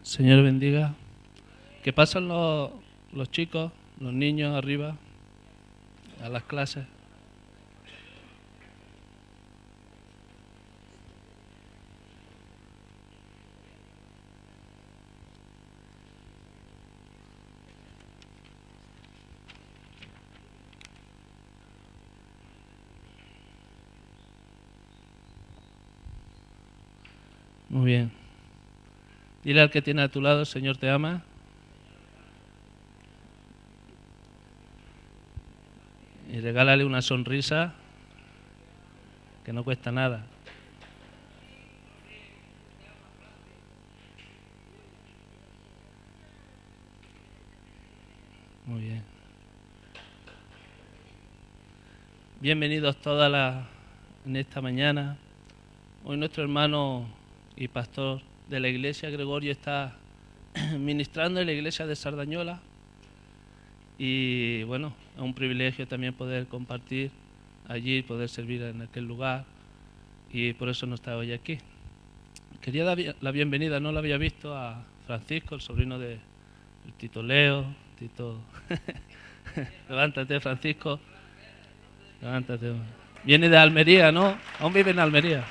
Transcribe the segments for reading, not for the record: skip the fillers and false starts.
Señor bendiga. Que pasan los chicos, los niños arriba, a las clases. Muy bien. Dile al que tiene a tu lado, el Señor te ama. Y regálale una sonrisa que no cuesta nada. Muy bien. Bienvenidos todas en esta mañana. Hoy nuestro hermano y pastor de la iglesia, Gregorio, está ministrando en la iglesia de Sardañola. Y bueno, es un privilegio también poder compartir allí, poder servir en aquel lugar. Y por eso no está hoy aquí. Quería dar la bienvenida, no lo había visto, a Francisco, el sobrino de Tito Leo. Tito. Levántate, Francisco. Levántate. Viene de Almería, ¿no? Aún vive en Almería.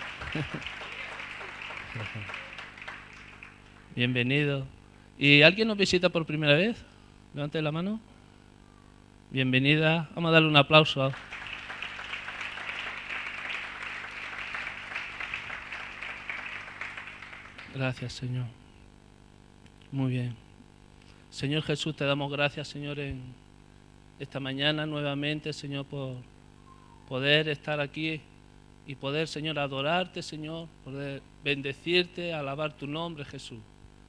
Bienvenido. ¿Y alguien nos visita por primera vez? Levante la mano. Bienvenida. Vamos a darle un aplauso. Gracias, Señor. Muy bien. Señor Jesús, te damos gracias, Señor, en esta mañana nuevamente, Señor, por poder estar aquí y poder, Señor, adorarte, Señor, poder bendecirte, alabar tu nombre, Jesús.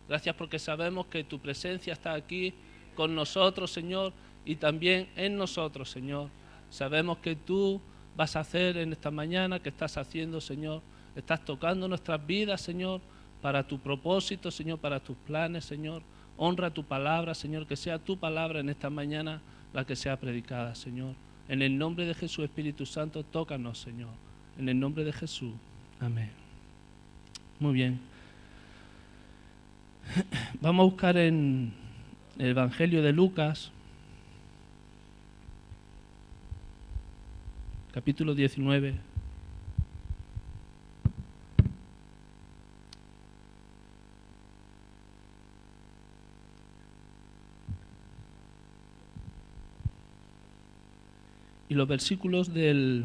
Gracias porque sabemos que tu presencia está aquí con nosotros, Señor, y también en nosotros, Señor. Sabemos que tú vas a hacer en esta mañana, que estás haciendo, Señor. Estás tocando nuestras vidas, Señor, para tu propósito, Señor, para tus planes, Señor. Honra tu palabra, Señor, que sea tu palabra en esta mañana la que sea predicada, Señor. En el nombre de Jesús, Espíritu Santo, tócanos, Señor. En el nombre de Jesús. Amén. Muy bien. Vamos a buscar en el Evangelio de Lucas, capítulo 19. Y los versículos del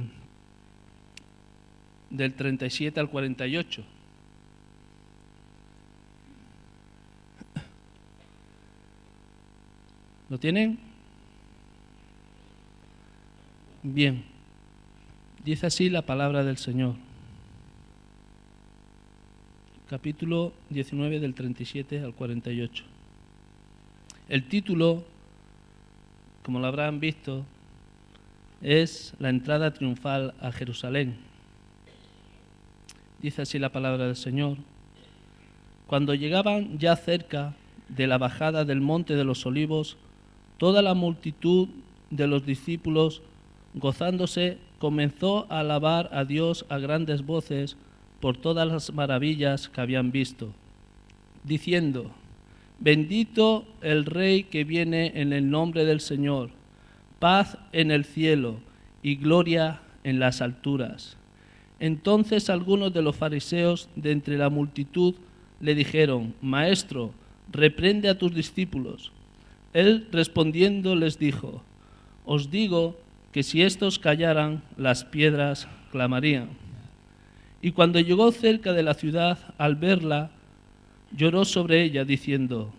37 al 48. ¿Lo tienen? Bien. Dice así la palabra del Señor. Capítulo 19 del 37 al 48. El título, como lo habrán visto, es la entrada triunfal a Jerusalén. Dice así la palabra del Señor. Cuando llegaban ya cerca de la bajada del monte de los Olivos, toda la multitud de los discípulos, gozándose, comenzó a alabar a Dios a grandes voces por todas las maravillas que habían visto, diciendo: Bendito el Rey que viene en el nombre del Señor, paz en el cielo y gloria en las alturas. Entonces algunos de los fariseos de entre la multitud le dijeron: Maestro, reprende a tus discípulos. Él respondiendo les dijo: Os digo que si éstos callaran, las piedras clamarían. Y cuando llegó cerca de la ciudad, al verla, lloró sobre ella, diciendo: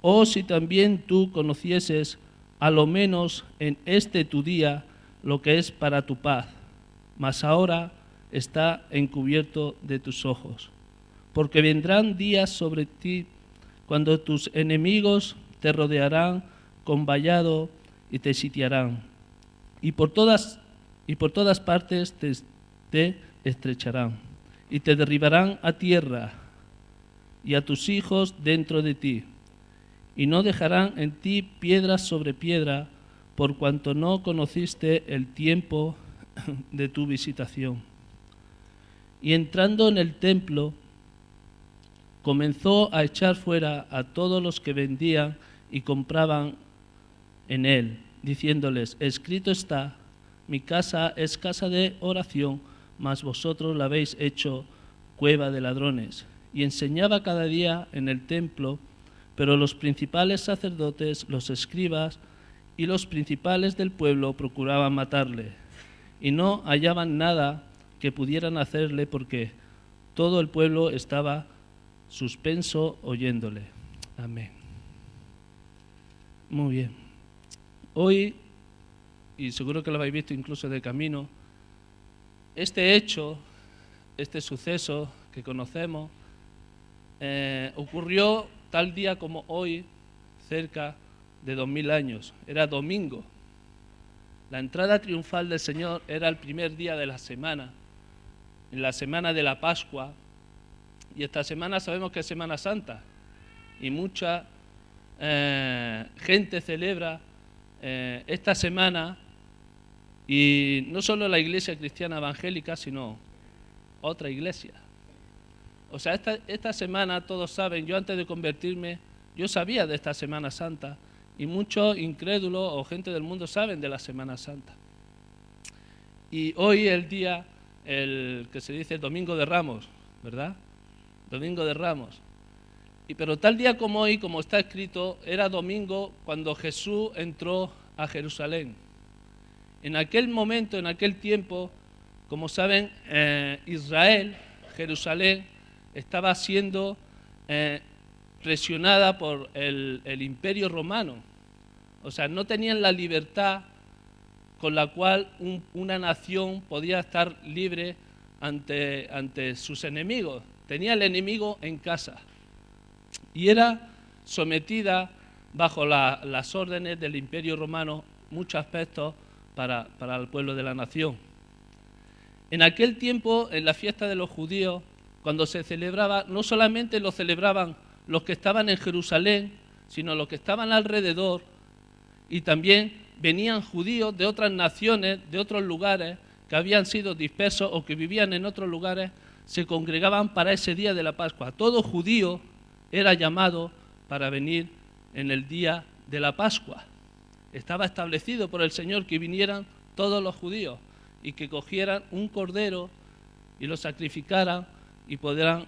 Oh, si también tú conocieses, a lo menos en este tu día, lo que es para tu paz, mas ahora está encubierto de tus ojos. Porque vendrán días sobre ti cuando tus enemigos te rodearán con vallado y te sitiarán, y por todas partes te estrecharán, y te derribarán a tierra, y a tus hijos dentro de ti, y no dejarán en ti piedra sobre piedra, por cuanto no conociste el tiempo de tu visitación. Y entrando en el templo, comenzó a echar fuera a todos los que vendían y compraban en él, diciéndoles: escrito está, mi casa es casa de oración, mas vosotros la habéis hecho cueva de ladrones. Y enseñaba cada día en el templo, pero los principales sacerdotes, los escribas y los principales del pueblo procuraban matarle, y no hallaban nada que pudieran hacerle, porque todo el pueblo estaba suspenso oyéndole. Amén. Muy bien. Hoy, y seguro que lo habéis visto incluso de camino, este hecho, este suceso que conocemos, ocurrió tal día como hoy, cerca de 2000 años. Era domingo. La entrada triunfal del Señor era el primer día de la semana, en la semana de la Pascua, y esta semana sabemos que es Semana Santa, y mucha gente celebra esta semana, y no solo la iglesia cristiana evangélica, sino otra iglesia. O sea, esta semana, todos saben, yo antes de convertirme, yo sabía de esta Semana Santa, y muchos incrédulos o gente del mundo saben de la Semana Santa. Y hoy el día, el que se dice Domingo de Ramos, ¿verdad? Domingo de Ramos. Pero tal día como hoy, como está escrito, era domingo cuando Jesús entró a Jerusalén. En aquel momento, en aquel tiempo, como saben, Israel, Jerusalén, estaba siendo presionada por el Imperio Romano. O sea, no tenían la libertad con la cual una nación podía estar libre ante sus enemigos. Tenía el enemigo en casa y era sometida bajo las órdenes del Imperio Romano, muchos aspectos para el pueblo de la nación. En aquel tiempo, en la fiesta de los judíos, cuando se celebraba, no solamente lo celebraban los que estaban en Jerusalén, sino los que estaban alrededor, y también venían judíos de otras naciones, de otros lugares, que habían sido dispersos o que vivían en otros lugares, se congregaban para ese día de la Pascua. Todo judío era llamado para venir en el día de la Pascua. Estaba establecido por el Señor que vinieran todos los judíos y que cogieran un cordero y lo sacrificaran y pudieran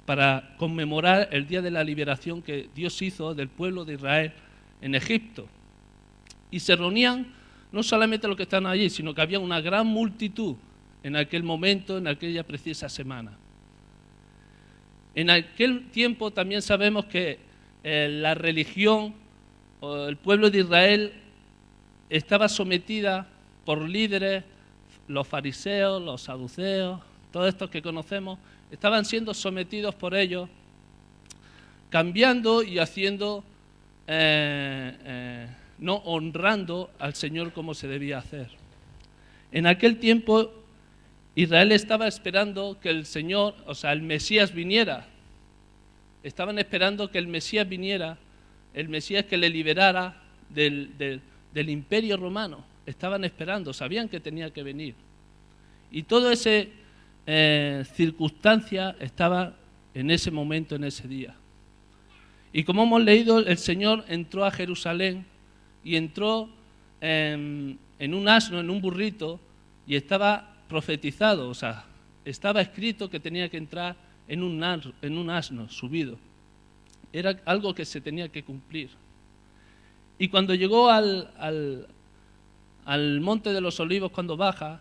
para conmemorar el día de la liberación que Dios hizo del pueblo de Israel en Egipto. Y se reunían no solamente los que están allí, sino que había una gran multitud en aquel momento, en aquella precisa semana. En aquel tiempo también sabemos que la religión o el pueblo de Israel estaba sometida por líderes, los fariseos, los saduceos, todos estos que conocemos, estaban siendo sometidos por ellos, cambiando y haciendo, no honrando al Señor como se debía hacer. En aquel tiempo Israel estaba esperando que el Señor, o sea, el Mesías viniera. Estaban esperando que el Mesías viniera, el Mesías que le liberara del Imperio Romano. Estaban esperando, sabían que tenía que venir. Y toda esa circunstancia estaba en ese momento, en ese día. Y como hemos leído, el Señor entró a Jerusalén y entró en un asno, en un burrito, y estaba profetizado, o sea, estaba escrito que tenía que entrar en un asno subido. Era algo que se tenía que cumplir. Y cuando llegó al Monte de los Olivos, cuando baja,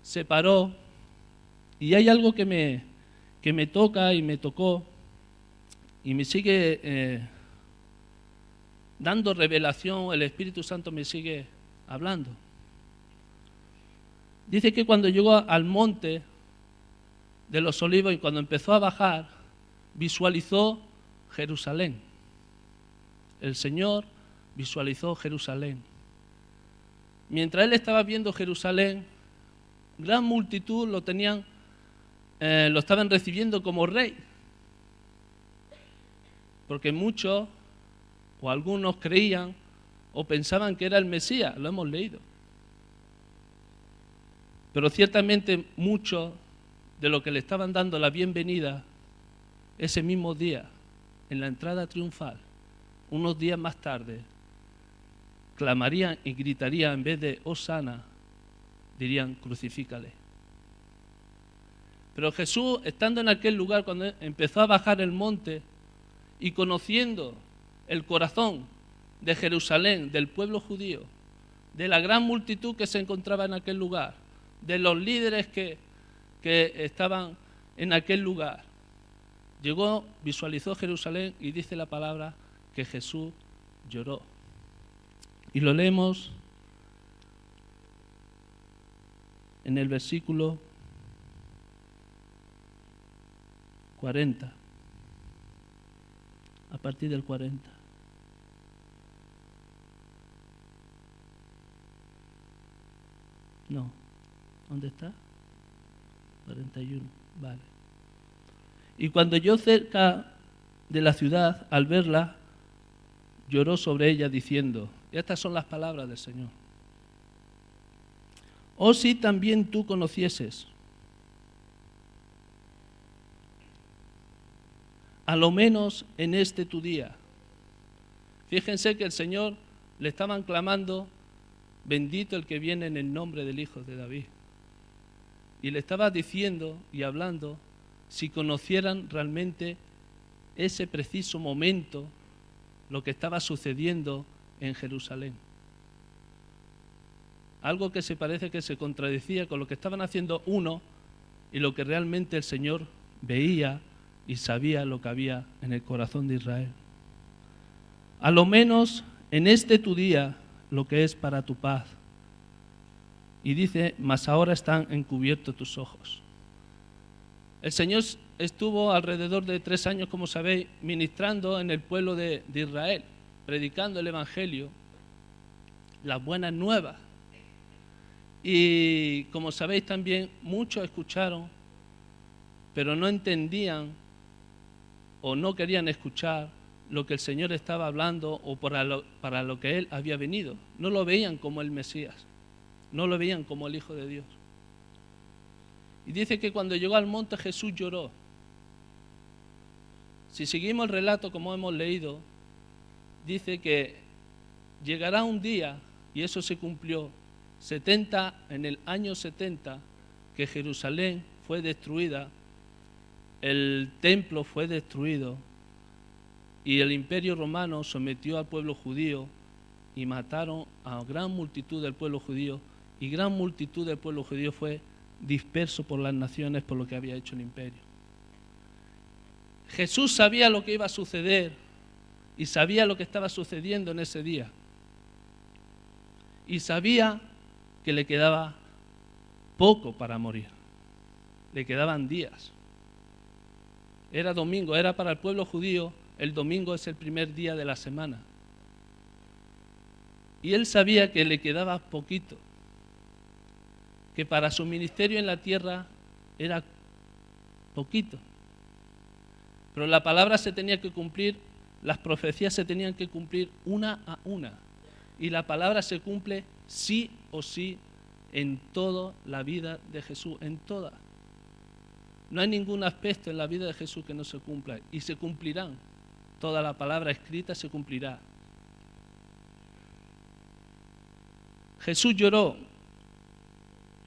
se paró, y hay algo que me toca y me tocó, y me sigue dando revelación, el Espíritu Santo me sigue hablando. Dice que cuando llegó al Monte de los Olivos y cuando empezó a bajar, visualizó Jerusalén. El Señor visualizó Jerusalén. Mientras él estaba viendo Jerusalén, gran multitud lo estaban recibiendo como rey. Porque muchos o algunos creían o pensaban que era el Mesías, lo hemos leído. Pero ciertamente muchos de los que le estaban dando la bienvenida ese mismo día, en la entrada triunfal, unos días más tarde, clamarían y gritarían, en vez de Hosana, dirían, crucifícale. Pero Jesús, estando en aquel lugar, cuando empezó a bajar el monte y conociendo el corazón de Jerusalén, del pueblo judío, de la gran multitud que se encontraba en aquel lugar, de los líderes que estaban en aquel lugar, llegó, visualizó Jerusalén y dice la palabra que Jesús lloró. Y lo leemos en el versículo 40, a partir del 40. No, ¿dónde está? 41, vale. Y cuando yo cerca de la ciudad, al verla, lloró sobre ella diciendo, y estas son las palabras del Señor: oh, si también tú conocieses, a lo menos en este tu día. Fíjense que el Señor le estaban clamando, bendito el que viene en el nombre del Hijo de David. Y le estaba diciendo y hablando, si conocieran realmente ese preciso momento, lo que estaba sucediendo en Jerusalén. Algo que se parece que se contradecía con lo que estaban haciendo uno y lo que realmente el Señor veía y sabía lo que había en el corazón de Israel. A lo menos en este tu día, lo que es para tu paz. Y dice, mas ahora están encubiertos tus ojos. El Señor estuvo alrededor de 3 años, como sabéis, ministrando en el pueblo de Israel, predicando el Evangelio, las buenas nuevas. Y como sabéis también, muchos escucharon, pero no entendían o no querían escuchar lo que el Señor estaba hablando o para lo que Él había venido. No lo veían como el Mesías, no lo veían como el Hijo de Dios. Y dice que cuando llegó al monte Jesús lloró. Si seguimos el relato como hemos leído, dice que llegará un día, y eso se cumplió, en el año 70, que Jerusalén fue destruida, el templo fue destruido y el imperio romano sometió al pueblo judío y mataron a gran multitud del pueblo judío, y gran multitud del pueblo judío fue disperso por las naciones por lo que había hecho el imperio. Jesús sabía lo que iba a suceder y sabía lo que estaba sucediendo en ese día. Y sabía que le quedaba poco para morir. Le quedaban días. Era domingo, era para el pueblo judío, el domingo es el primer día de la semana. Y él sabía que le quedaba poquito, que para su ministerio en la tierra era poquito. Pero la palabra se tenía que cumplir, las profecías se tenían que cumplir una a una. Y la palabra se cumple sí o sí en toda la vida de Jesús, en toda. No hay ningún aspecto en la vida de Jesús que no se cumpla, y se cumplirán. Toda la palabra escrita se cumplirá. Jesús lloró.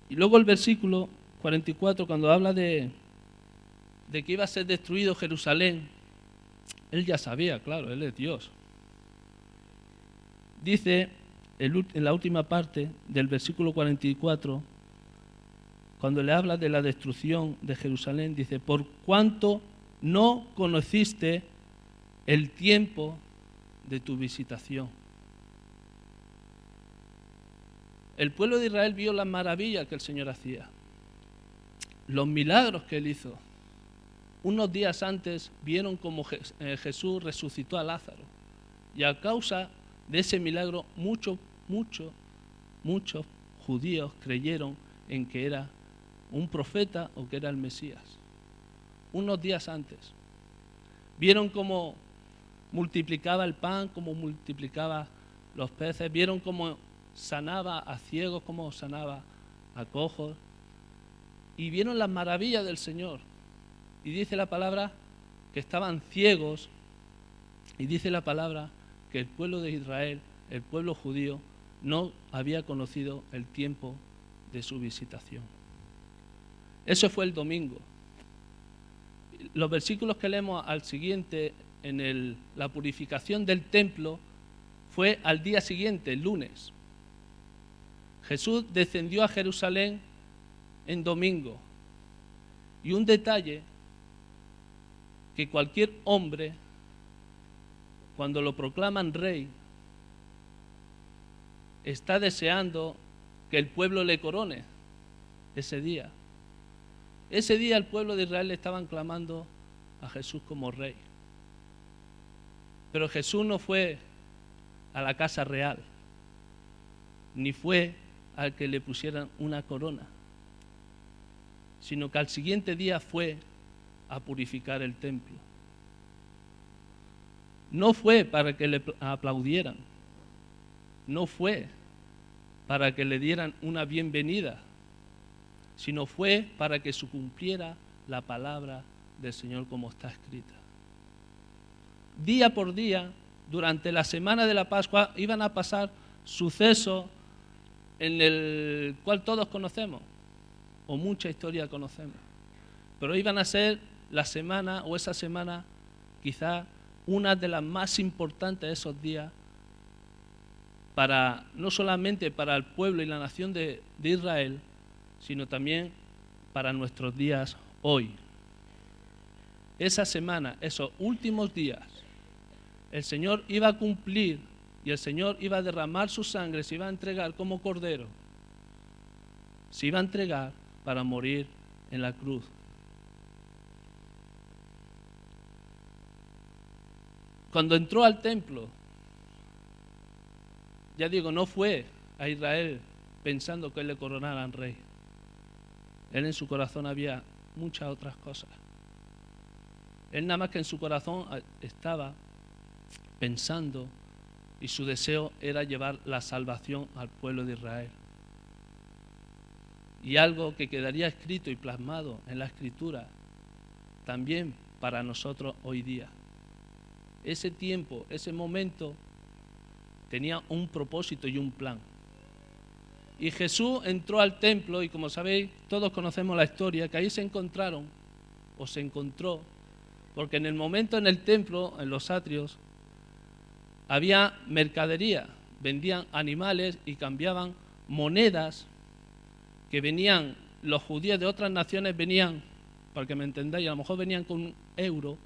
Y luego el versículo 44, cuando habla de que iba a ser destruido Jerusalén, él ya sabía, claro, él es Dios. Dice en la última parte del versículo 44, cuando le habla de la destrucción de Jerusalén, dice, por cuanto no conociste el tiempo de tu visitación. El pueblo de Israel vio las maravillas que el Señor hacía, los milagros que Él hizo. Unos días antes vieron cómo Jesús resucitó a Lázaro, y a causa de ese milagro muchos judíos creyeron en que era un profeta o que era el Mesías. Unos días antes vieron cómo multiplicaba el pan, cómo multiplicaba los peces, vieron cómo sanaba a ciegos, cómo sanaba a cojos, y vieron las maravillas del Señor. Y dice la palabra que estaban ciegos, y dice la palabra que el pueblo de Israel, el pueblo judío, no había conocido el tiempo de su visitación. Eso fue el domingo. Los versículos que leemos al siguiente, la purificación del templo, fue al día siguiente, el lunes. Jesús descendió a Jerusalén en domingo. Y un detalle, que cualquier hombre, cuando lo proclaman rey, está deseando que el pueblo le corone ese día. Ese día el pueblo de Israel le estaban clamando a Jesús como rey. Pero Jesús no fue a la casa real, ni fue al que le pusieran una corona, sino que al siguiente día fue a purificar el templo. No fue para que le aplaudieran, no fue para que le dieran una bienvenida, sino fue para que se cumpliera la palabra del Señor como está escrita. Día por día, durante la semana de la Pascua, iban a pasar sucesos en el cual todos conocemos, o mucha historia conocemos, pero iban a ser la semana, o esa semana, quizá una de las más importantes de esos días, no solamente para el pueblo y la nación de Israel, sino también para nuestros días hoy. Esa semana, esos últimos días, el Señor iba a cumplir y el Señor iba a derramar su sangre, se iba a entregar como cordero, se iba a entregar para morir en la cruz. Cuando entró al templo, ya digo, no fue a Israel pensando que le coronaran rey. Él en su corazón había muchas otras cosas. Él nada más que en su corazón estaba pensando y su deseo era llevar la salvación al pueblo de Israel. Y algo que quedaría escrito y plasmado en la Escritura también para nosotros hoy día. Ese tiempo, ese momento tenía un propósito y un plan. Y Jesús entró al templo y, como sabéis, todos conocemos la historia, que ahí se encontró, porque en el momento en el templo, en los atrios, había mercadería, vendían animales y cambiaban monedas que venían, los judíos de otras naciones venían, para que me entendáis, a lo mejor venían con un euro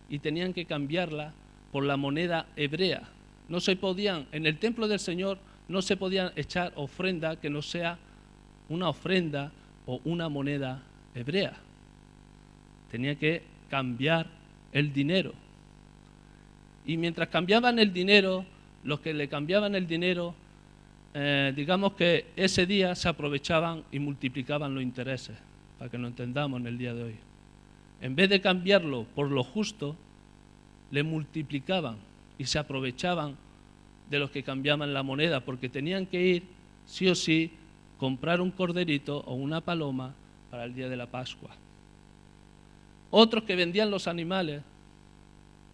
y tenían que cambiarla por la moneda hebrea. No se podían, en el templo del Señor, no se podían echar ofrenda que no sea una ofrenda o una moneda hebrea. Tenía que cambiar el dinero. Y mientras cambiaban el dinero, los que le cambiaban el dinero, digamos que ese día se aprovechaban y multiplicaban los intereses, para que lo entendamos en el día de hoy. En vez de cambiarlo por lo justo, le multiplicaban y se aprovechaban de los que cambiaban la moneda, porque tenían que ir, sí o sí, comprar un corderito o una paloma para el día de la Pascua. Otros que vendían los animales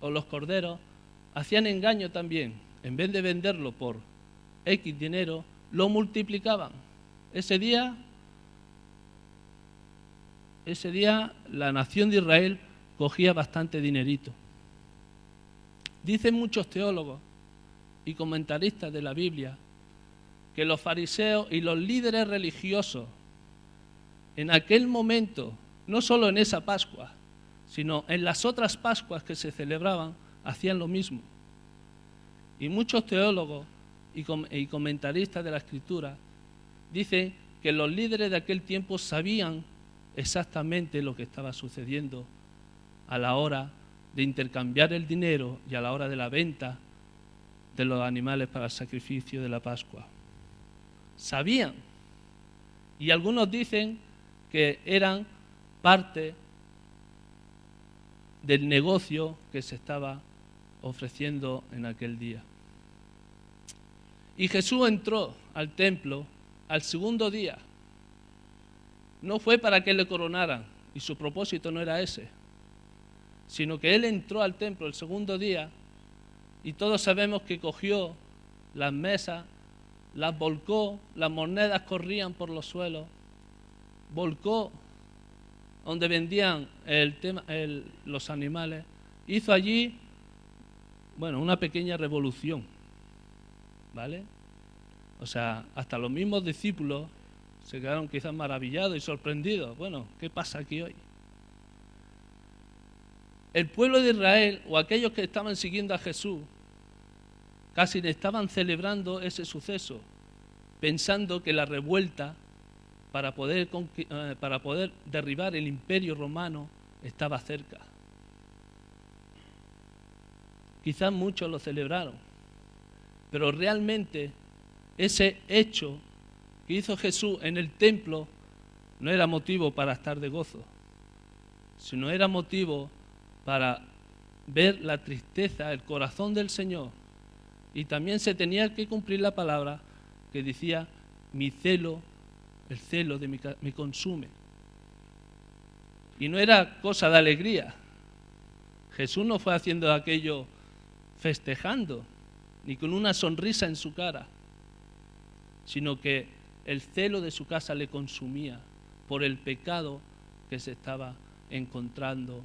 o los corderos hacían engaño también. En vez de venderlo por X dinero, lo multiplicaban. Ese día la nación de Israel cogía bastante dinerito. Dicen muchos teólogos y comentaristas de la Biblia que los fariseos y los líderes religiosos en aquel momento, no solo en esa Pascua, sino en las otras Pascuas que se celebraban, hacían lo mismo. Y muchos teólogos y comentaristas de la Escritura dicen que los líderes de aquel tiempo sabían exactamente lo que estaba sucediendo a la hora de intercambiar el dinero y a la hora de la venta de los animales para el sacrificio de la Pascua. Sabían. Y algunos dicen que eran parte del negocio que se estaba ofreciendo en aquel día. Y Jesús entró al templo al segundo día. No fue para que le coronaran, y su propósito no era ese. sino que Él entró al templo el segundo día y todos sabemos que cogió las mesas, las volcó, las monedas corrían por los suelos, volcó donde vendían los animales, hizo allí, una pequeña revolución, ¿vale? O sea, hasta los mismos discípulos se quedaron quizás maravillados y sorprendidos. Bueno, ¿qué pasa aquí hoy? El pueblo de Israel, o aquellos que estaban siguiendo a Jesús, casi estaban celebrando ese suceso, pensando que la revuelta para poder derribar el imperio romano estaba cerca. Quizás muchos lo celebraron, pero realmente ese hecho que hizo Jesús en el templo no era motivo para estar de gozo, sino era motivo para ver la tristeza, el corazón del Señor. Y también se tenía que cumplir la palabra que decía: mi celo, el celo de me consume. Y no era cosa de alegría. Jesús no fue haciendo aquello festejando, ni con una sonrisa en su cara, sino que el celo de su casa le consumía por el pecado que se estaba encontrando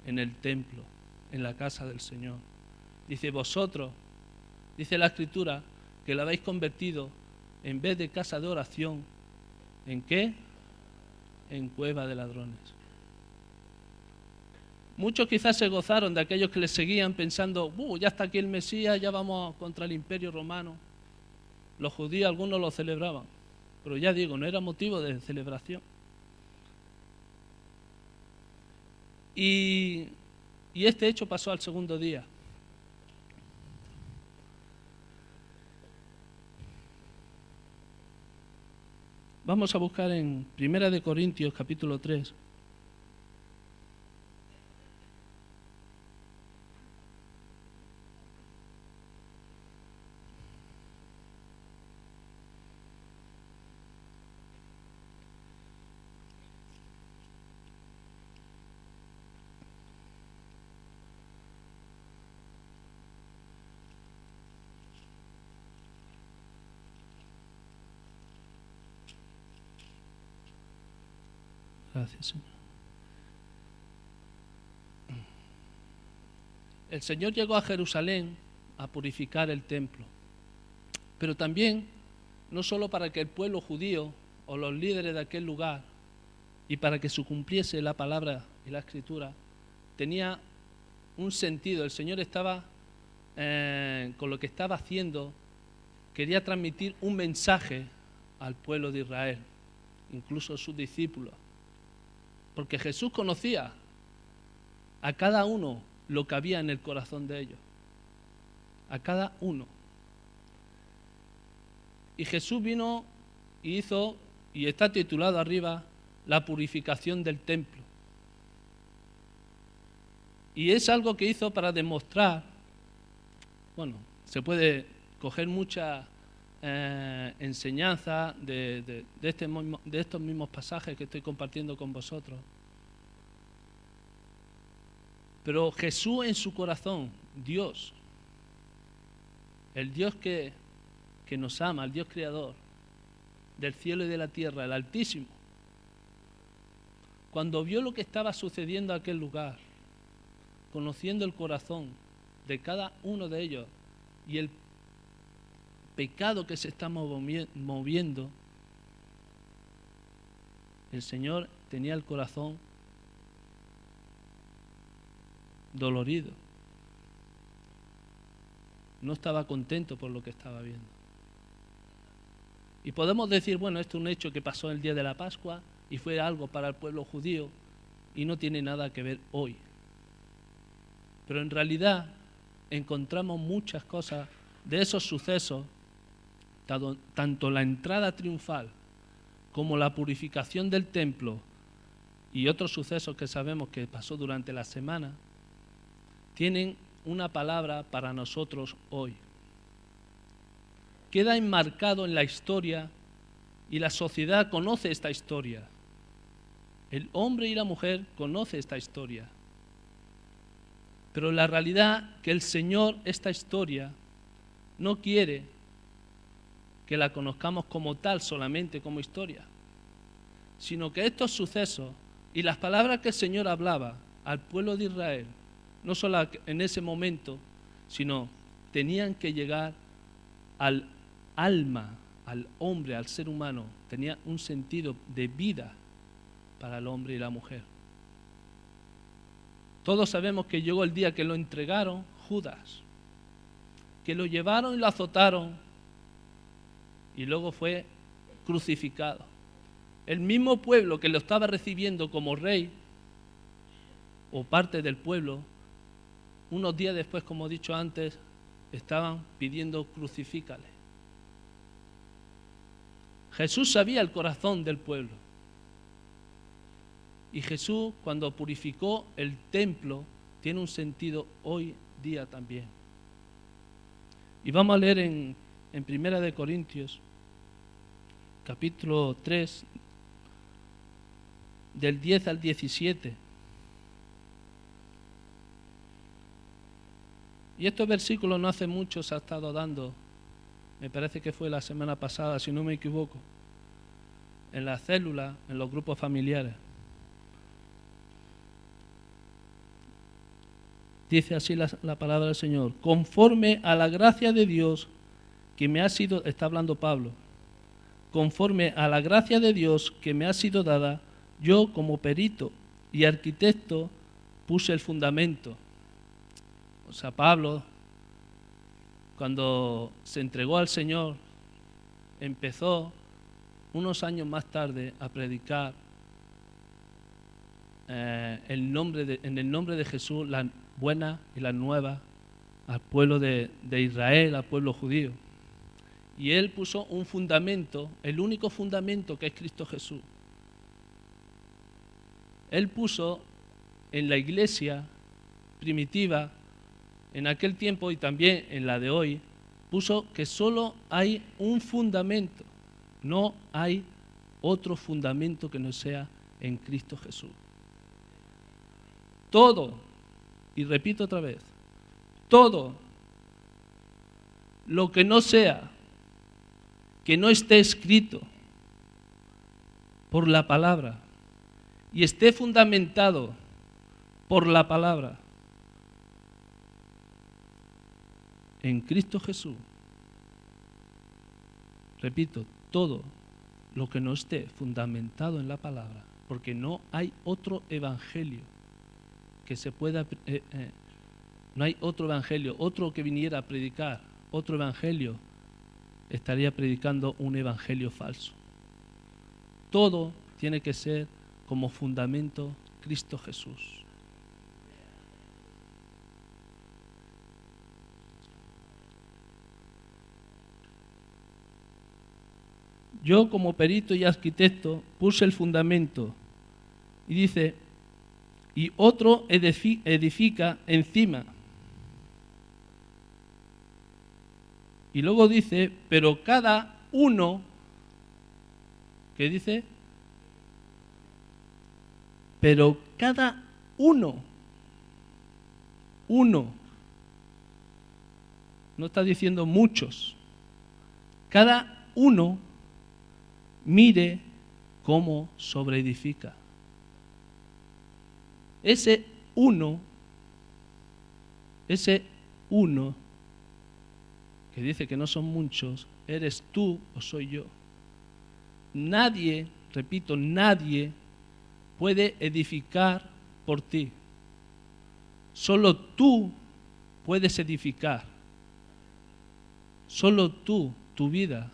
en el templo, en la casa del Señor. Dice: vosotros, dice la Escritura, que la habéis convertido, en vez de casa de oración, ¿en qué? En cueva de ladrones. Muchos quizás se gozaron de aquellos que les seguían pensando: ya está aquí el Mesías, ya vamos contra el imperio romano. Los judíos, algunos lo celebraban, pero ya digo, no era motivo de celebración. Y este hecho pasó al segundo día. Vamos a buscar en 1 Corintios capítulo 3. Gracias, Señor. El Señor llegó a Jerusalén a purificar el templo, pero también no solo para que el pueblo judío o los líderes de aquel lugar, y para que se cumpliese la palabra y la Escritura, tenía un sentido. El Señor estaba, con lo que estaba haciendo, quería transmitir un mensaje al pueblo de Israel, incluso a sus discípulos. Porque Jesús conocía a cada uno lo que había en el corazón de ellos. A cada uno. Y Jesús vino y hizo, y está titulado arriba, la purificación del templo. Y es algo que hizo para demostrar, se puede coger mucha enseñanza de estos mismos pasajes que estoy compartiendo con vosotros. Pero Jesús en su corazón, Dios, el Dios que nos ama, el Dios creador del cielo y de la tierra, el Altísimo, cuando vio lo que estaba sucediendo en aquel lugar, conociendo el corazón de cada uno de ellos y el pecado que se está moviendo, el Señor tenía el corazón dolorido. No estaba contento por lo que estaba viendo. Y podemos decir, esto es un hecho que pasó el día de la Pascua y fue algo para el pueblo judío y no tiene nada que ver hoy. Pero en realidad encontramos muchas cosas de esos sucesos, tanto la entrada triunfal como la purificación del templo y otros sucesos que sabemos que pasó durante la semana, tienen una palabra para nosotros hoy. Queda enmarcado en la historia y la sociedad conoce esta historia. El hombre y la mujer conocen esta historia. Pero la realidad que el Señor, esta historia, no quiere que la conozcamos como tal, solamente como historia, sino que estos sucesos y las palabras que el Señor hablaba al pueblo de Israel, no solo en ese momento, sino tenían que llegar al alma, al hombre, al ser humano, tenía un sentido de vida para el hombre y la mujer. Todos sabemos que llegó el día que lo entregaron Judas, que lo llevaron y lo azotaron y luego fue crucificado. El mismo pueblo que lo estaba recibiendo como rey o parte del pueblo, unos días después, como he dicho antes, estaban pidiendo crucifícale. Jesús sabía el corazón del pueblo. Y Jesús, cuando purificó el templo, tiene un sentido hoy día también. Y vamos a leer en 1 Corintios, capítulo 3, del 10 al 17. Y estos versículos no hace mucho se ha estado dando, me parece que fue la semana pasada, si no me equivoco, en las células, en los grupos familiares. Dice así la palabra del Señor: conforme a la gracia de Dios que me ha sido, está hablando Pablo, conforme a la gracia de Dios que me ha sido dada, yo como perito y arquitecto puse el fundamento. O sea, Pablo, cuando se entregó al Señor, empezó unos años más tarde a predicar en el nombre de Jesús la buena y la nueva al pueblo de Israel, al pueblo judío. Y él puso un fundamento, el único fundamento, que es Cristo Jesús. Él puso en la iglesia primitiva, en aquel tiempo y también en la de hoy, puso que solo hay un fundamento, no hay otro fundamento que no sea en Cristo Jesús. Todo, y repito otra vez, todo lo que no sea, que no esté escrito por la palabra y esté fundamentado por la palabra en Cristo Jesús, repito, todo lo que no esté fundamentado en la palabra, porque no hay otro evangelio que se pueda, no hay otro evangelio, otro que viniera a predicar, otro evangelio, estaría predicando un evangelio falso. Todo tiene que ser como fundamento Cristo Jesús. Yo como perito y arquitecto puse el fundamento y dice, y otro edifica encima. Y luego dice, pero cada uno, ¿qué dice? Pero cada uno, no está diciendo muchos, cada uno mire cómo sobreedifica. Ese uno que dice que no son muchos, eres tú o soy yo. Nadie, repito, nadie puede edificar por ti. Solo tú puedes edificar. Solo tú, tu vida.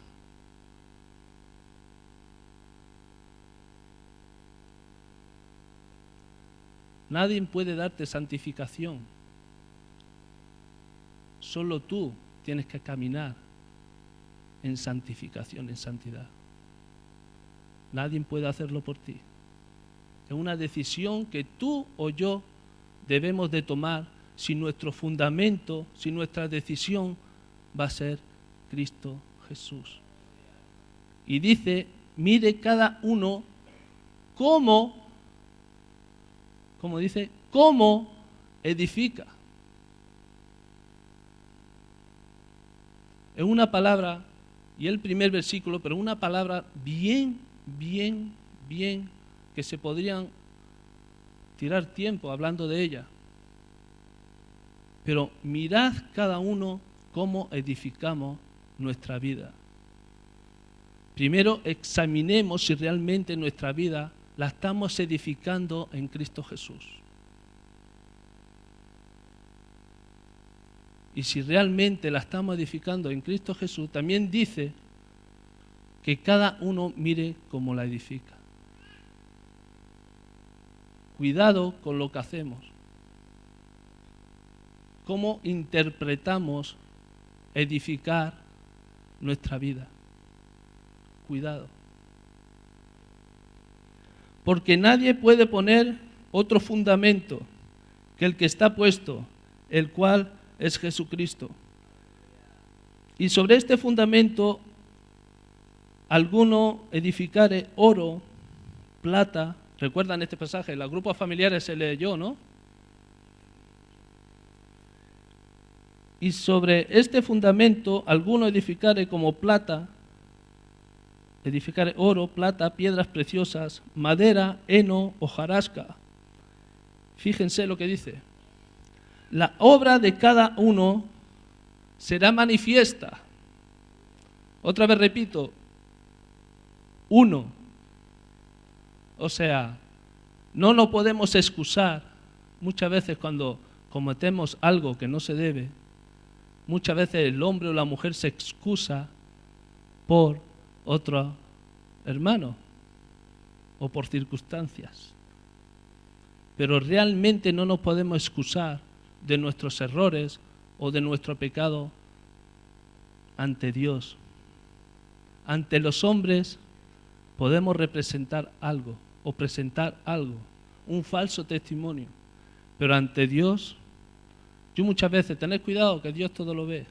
Nadie puede darte santificación. Solo tú tienes que caminar en santificación, en santidad. Nadie puede hacerlo por ti. Es una decisión que tú o yo debemos de tomar si nuestro fundamento, si nuestra decisión va a ser Cristo Jesús. Y dice, mire cada uno cómo dice, cómo edifica. Es una palabra, y el primer versículo, pero una palabra bien, que se podrían tirar tiempo hablando de ella. Pero mirad cada uno cómo edificamos nuestra vida. Primero examinemos si realmente nuestra vida la estamos edificando en Cristo Jesús. Y si realmente la estamos edificando en Cristo Jesús, también dice que cada uno mire cómo la edifica. Cuidado con lo que hacemos. Cómo interpretamos edificar nuestra vida. Cuidado. Porque nadie puede poner otro fundamento que el que está puesto, el cual es Jesucristo. Y sobre este fundamento, alguno edificare oro, plata. ¿Recuerdan este pasaje? En los grupos familiares se leyó, ¿no? Y sobre este fundamento, alguno edificare como plata, edificare oro, plata, piedras preciosas, madera, heno, hojarasca. Fíjense lo que dice. La obra de cada uno será manifiesta. Otra vez repito, uno. O sea, no nos podemos excusar muchas veces cuando cometemos algo que no se debe. Muchas veces el hombre o la mujer se excusa por otro hermano o por circunstancias. Pero realmente no nos podemos excusar de nuestros errores o de nuestro pecado ante Dios. Ante los hombres podemos representar algo o presentar algo, un falso testimonio, pero ante Dios, yo muchas veces, tened cuidado que Dios todo lo ve.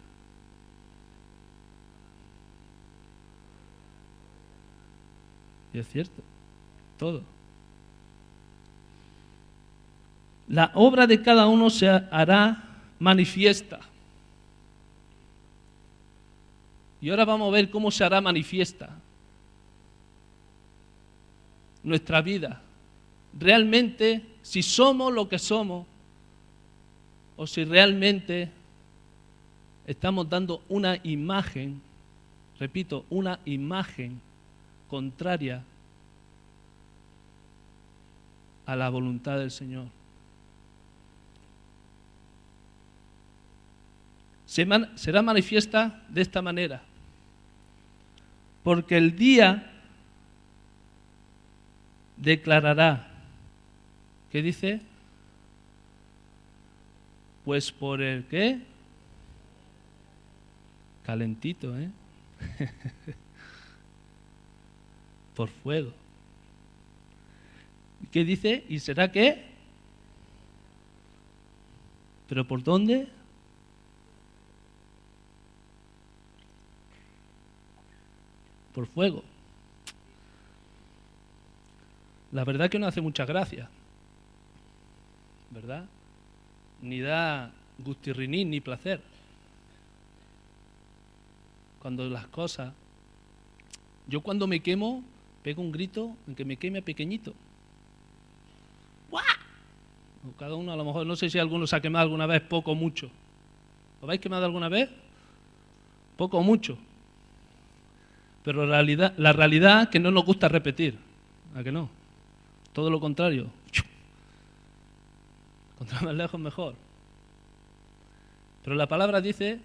Y es cierto, todo. La obra de cada uno se hará manifiesta. Y ahora vamos a ver cómo se hará manifiesta nuestra vida. Realmente, si somos lo que somos, o si realmente estamos dando una imagen, repito, una imagen contraria a la voluntad del Señor. Será manifiesta de esta manera, porque el día declarará, ¿qué dice? Pues por el ¿qué? Calentito, ¿eh? Por fuego. ¿Qué dice? ¿Y será qué? ¿Pero por dónde? Por fuego. La verdad que no hace mucha gracia, ¿verdad? Ni da gustirrinín ni placer. Cuando las cosas... Yo cuando me quemo, pego un grito en que me queme pequeñito. ¡Guau! Cada uno a lo mejor, no sé si alguno se ha quemado alguna vez, poco o mucho. ¿Lo habéis quemado alguna vez? Poco o mucho. Pero la realidad es que no nos gusta repetir. ¿A que no? Todo lo contrario. Contra más lejos mejor. Pero la palabra dice,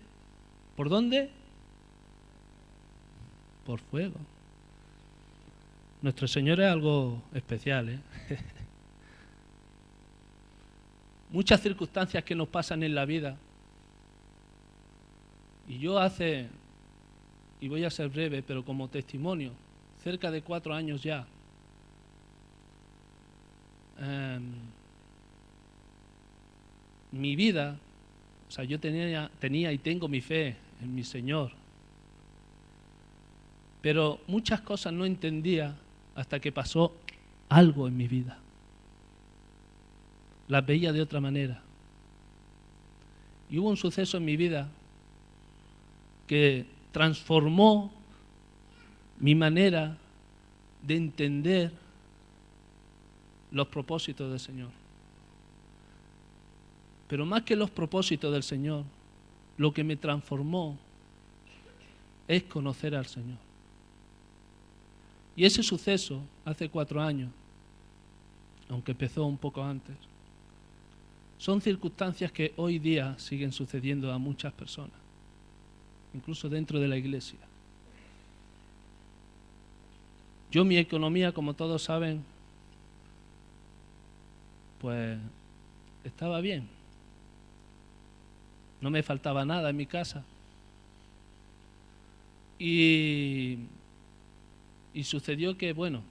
¿por dónde? Por fuego. Nuestro Señor es algo especial, ¿eh? Muchas circunstancias que nos pasan en la vida. Y yo y voy a ser breve, pero como testimonio, cerca de 4 años ya, mi vida, o sea, yo tenía y tengo mi fe en mi Señor, pero muchas cosas no entendía hasta que pasó algo en mi vida. Las veía de otra manera. Y hubo un suceso en mi vida que transformó mi manera de entender los propósitos del Señor. Pero más que los propósitos del Señor, lo que me transformó es conocer al Señor. Y ese suceso, hace 4 años, aunque empezó un poco antes, son circunstancias que hoy día siguen sucediendo a muchas personas, incluso dentro de la iglesia. Yo, mi economía, como todos saben, pues estaba bien. No me faltaba nada en mi casa. Y sucedió que, bueno,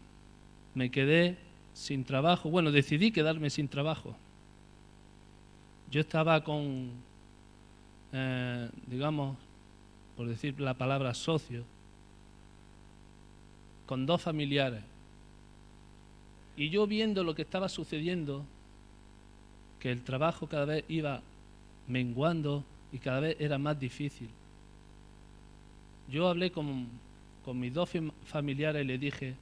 me quedé sin trabajo. Bueno, decidí quedarme sin trabajo. Yo estaba con, digamos, por decir la palabra socio, con 2 familiares. Y yo viendo lo que estaba sucediendo, que el trabajo cada vez iba menguando y cada vez era más difícil. Yo hablé con mis 2 familiares y les dije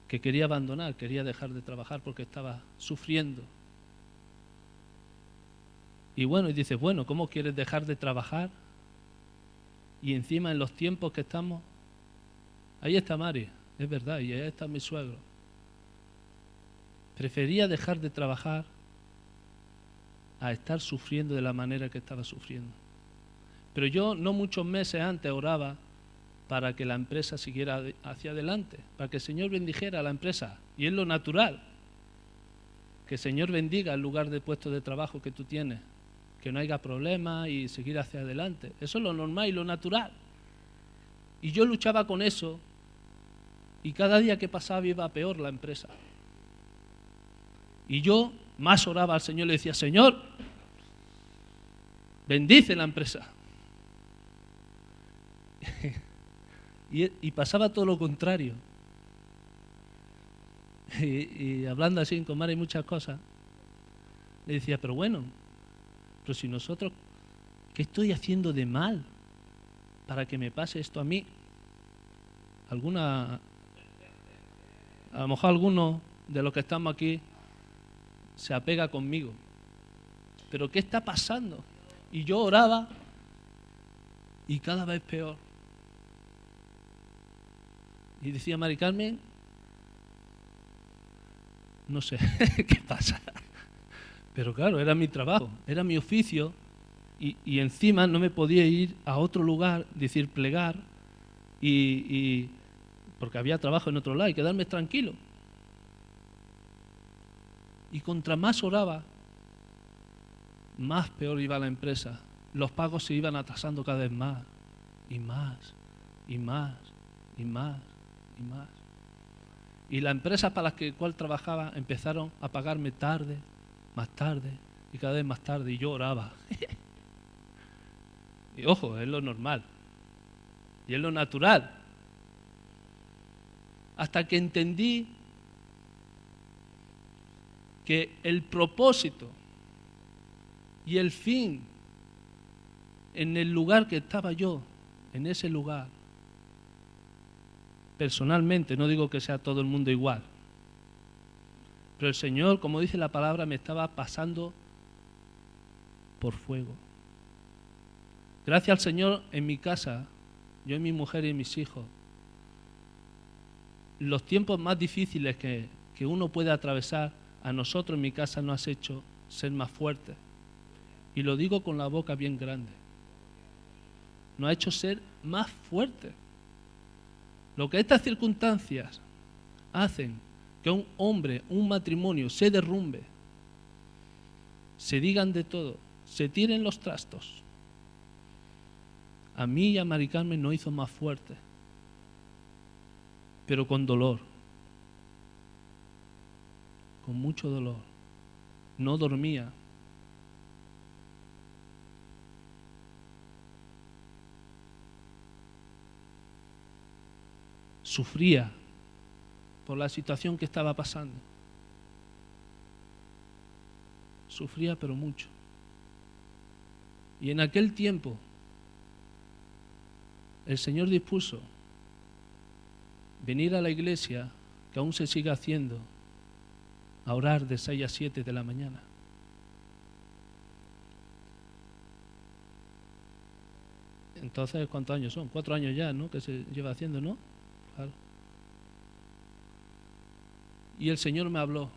que quería abandonar, quería dejar de trabajar porque estaba sufriendo. Y bueno, y dices, bueno, ¿cómo quieres dejar de trabajar? Y encima en los tiempos que estamos, ahí está Mari, es verdad, y ahí está mi suegro. Prefería dejar de trabajar a estar sufriendo de la manera que estaba sufriendo. Pero yo no muchos meses antes oraba para que la empresa siguiera hacia adelante, para que el Señor bendijera a la empresa. Y es lo natural, que el Señor bendiga el lugar de puesto de trabajo que tú tienes, que no haya problemas y seguir hacia adelante. Eso es lo normal y lo natural. Y yo luchaba con eso y cada día que pasaba iba peor la empresa. Y yo más oraba al Señor, le decía, Señor, bendice la empresa. Y pasaba todo lo contrario. Y hablando así con Mara y muchas cosas, le decía, pero bueno, pero si nosotros, ¿qué estoy haciendo de mal para que me pase esto a mí? A lo mejor alguno de los que estamos aquí se apega conmigo. ¿Pero qué está pasando? Y yo oraba y cada vez peor. Y decía, Mari Carmen, no sé qué pasa. Pero claro, era mi trabajo, era mi oficio y encima no me podía ir a otro lugar, decir plegar, porque había trabajo en otro lado y quedarme tranquilo. Y contra más oraba, más peor iba la empresa. Los pagos se iban atrasando cada vez más, y más, y más, y más, y más. Y la empresa para la cual trabajaba empezaron a pagarme tarde, más tarde, y cada vez más tarde, y yo oraba. Y ojo, es lo normal, y es lo natural. Hasta que entendí que el propósito y el fin en el lugar que estaba yo, en ese lugar, personalmente, no digo que sea todo el mundo igual, pero el Señor, como dice la palabra, me estaba pasando por fuego. Gracias al Señor, en mi casa, yo y mi mujer y mis hijos, los tiempos más difíciles que uno puede atravesar, a nosotros en mi casa nos ha hecho ser más fuertes. Y lo digo con la boca bien grande. Nos ha hecho ser más fuertes. Lo que estas circunstancias hacen que un hombre, un matrimonio se derrumbe, se digan de todo, se tiren los trastos. A mí y a Mari Carmen nos hizo más fuertes, pero con dolor, con mucho dolor. No dormía. Sufría por la situación que estaba pasando. Sufría pero mucho. Y en aquel tiempo el Señor dispuso venir a la iglesia, que aún se sigue haciendo, a orar de 6 a 7 de la mañana. Entonces, ¿cuántos años son? 4 años ya, ¿no? Que se lleva haciendo, ¿no? Claro. Y el Señor me habló.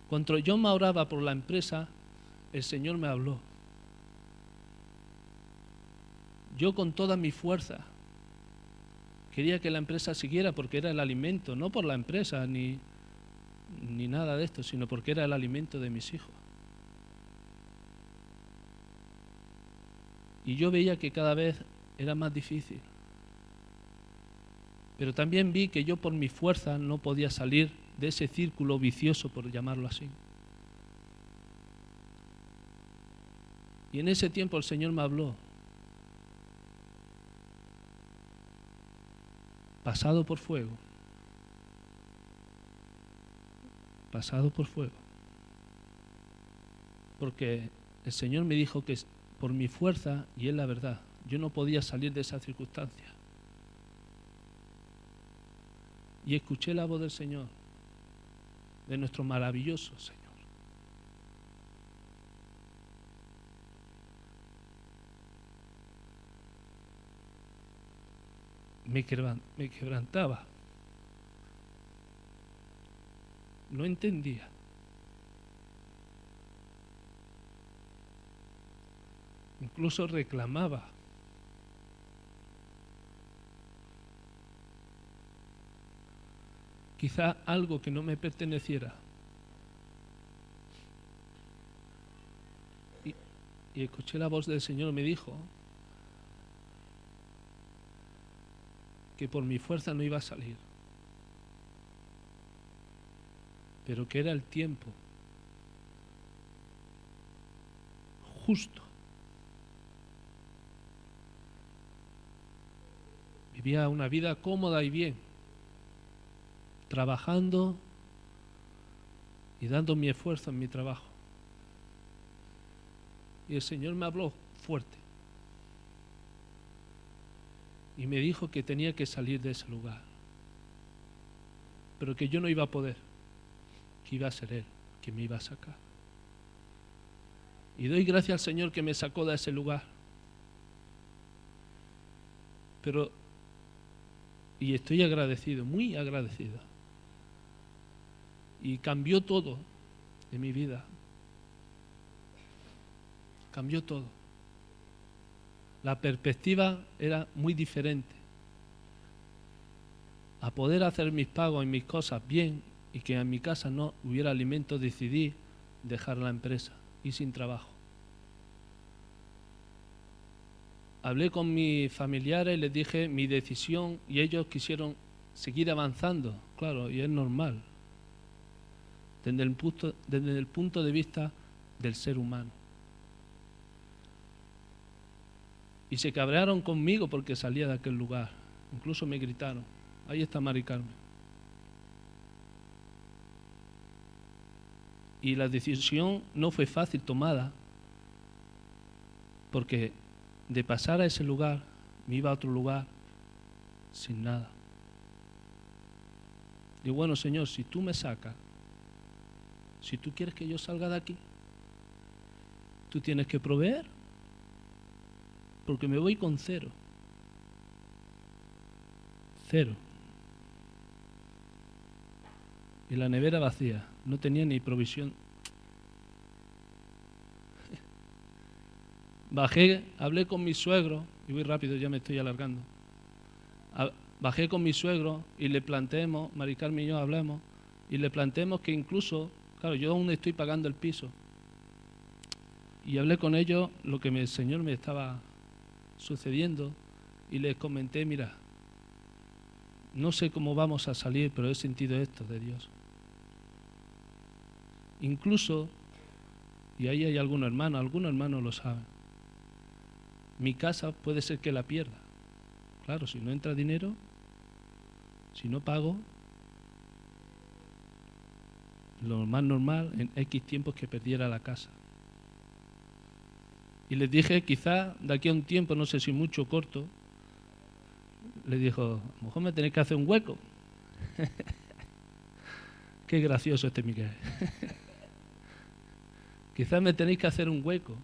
Cuando yo me oraba por la empresa, el Señor me habló. Yo con toda mi fuerza quería que la empresa siguiera porque era el alimento, no por la empresa ni nada de esto, sino porque era el alimento de mis hijos. Y yo veía que cada vez era más difícil. Pero también vi que yo por mi fuerza no podía salir de ese círculo vicioso, por llamarlo así. Y en ese tiempo el Señor me habló. Pasado por fuego. Pasado por fuego. Porque el Señor me dijo que por mi fuerza, y es la verdad, yo no podía salir de esa circunstancia. Y escuché la voz del Señor, de nuestro maravilloso Señor. Me quebrantaba. No entendía. Incluso reclamaba. Quizá algo que no me perteneciera. Y escuché la voz del Señor, me dijo que por mi fuerza no iba a salir, pero que era el tiempo justo. Vivía una vida cómoda y bien, trabajando y dando mi esfuerzo en mi trabajo. Y el Señor me habló fuerte y me dijo que tenía que salir de ese lugar, pero que yo no iba a poder, que iba a ser Él que me iba a sacar. Y doy gracias al Señor que me sacó de ese lugar. Y estoy agradecido, muy agradecido. Y cambió todo en mi vida. Cambió todo. La perspectiva era muy diferente. A poder hacer mis pagos y mis cosas bien y que en mi casa no hubiera alimento, decidí dejar la empresa y sin trabajo. Hablé con mis familiares, les dije mi decisión y ellos quisieron seguir avanzando, claro, y es normal, desde el punto de vista del ser humano. Y se cabrearon conmigo porque salía de aquel lugar, incluso me gritaron. Ahí está Mari Carmen. Y la decisión no fue fácil tomada, porque de pasar a ese lugar, me iba a otro lugar sin nada. Digo, bueno, Señor, si tú me sacas, si tú quieres que yo salga de aquí, tú tienes que proveer, porque me voy con cero. Cero. Y la nevera vacía, no tenía ni provisión. Bajé, hablé con mi suegro, y voy rápido, ya me estoy alargando. Bajé con mi suegro y le planteemos, Mari Carmen y yo hablamos, y le planteemos que incluso, claro, yo aún estoy pagando el piso. Y hablé con ellos lo que el Señor me estaba sucediendo y les comenté, mira, no sé cómo vamos a salir, pero he sentido esto de Dios. Incluso, y ahí hay algunos hermanos lo saben, mi casa puede ser que la pierda. Claro, si no entra dinero, si no pago, lo más normal en X tiempos que perdiera la casa. Y les dije, quizá de aquí a un tiempo, no sé si mucho o corto, le dijo, a lo mejor me tenéis que hacer un hueco. Qué gracioso este Miguel. Quizás me tenéis que hacer un hueco.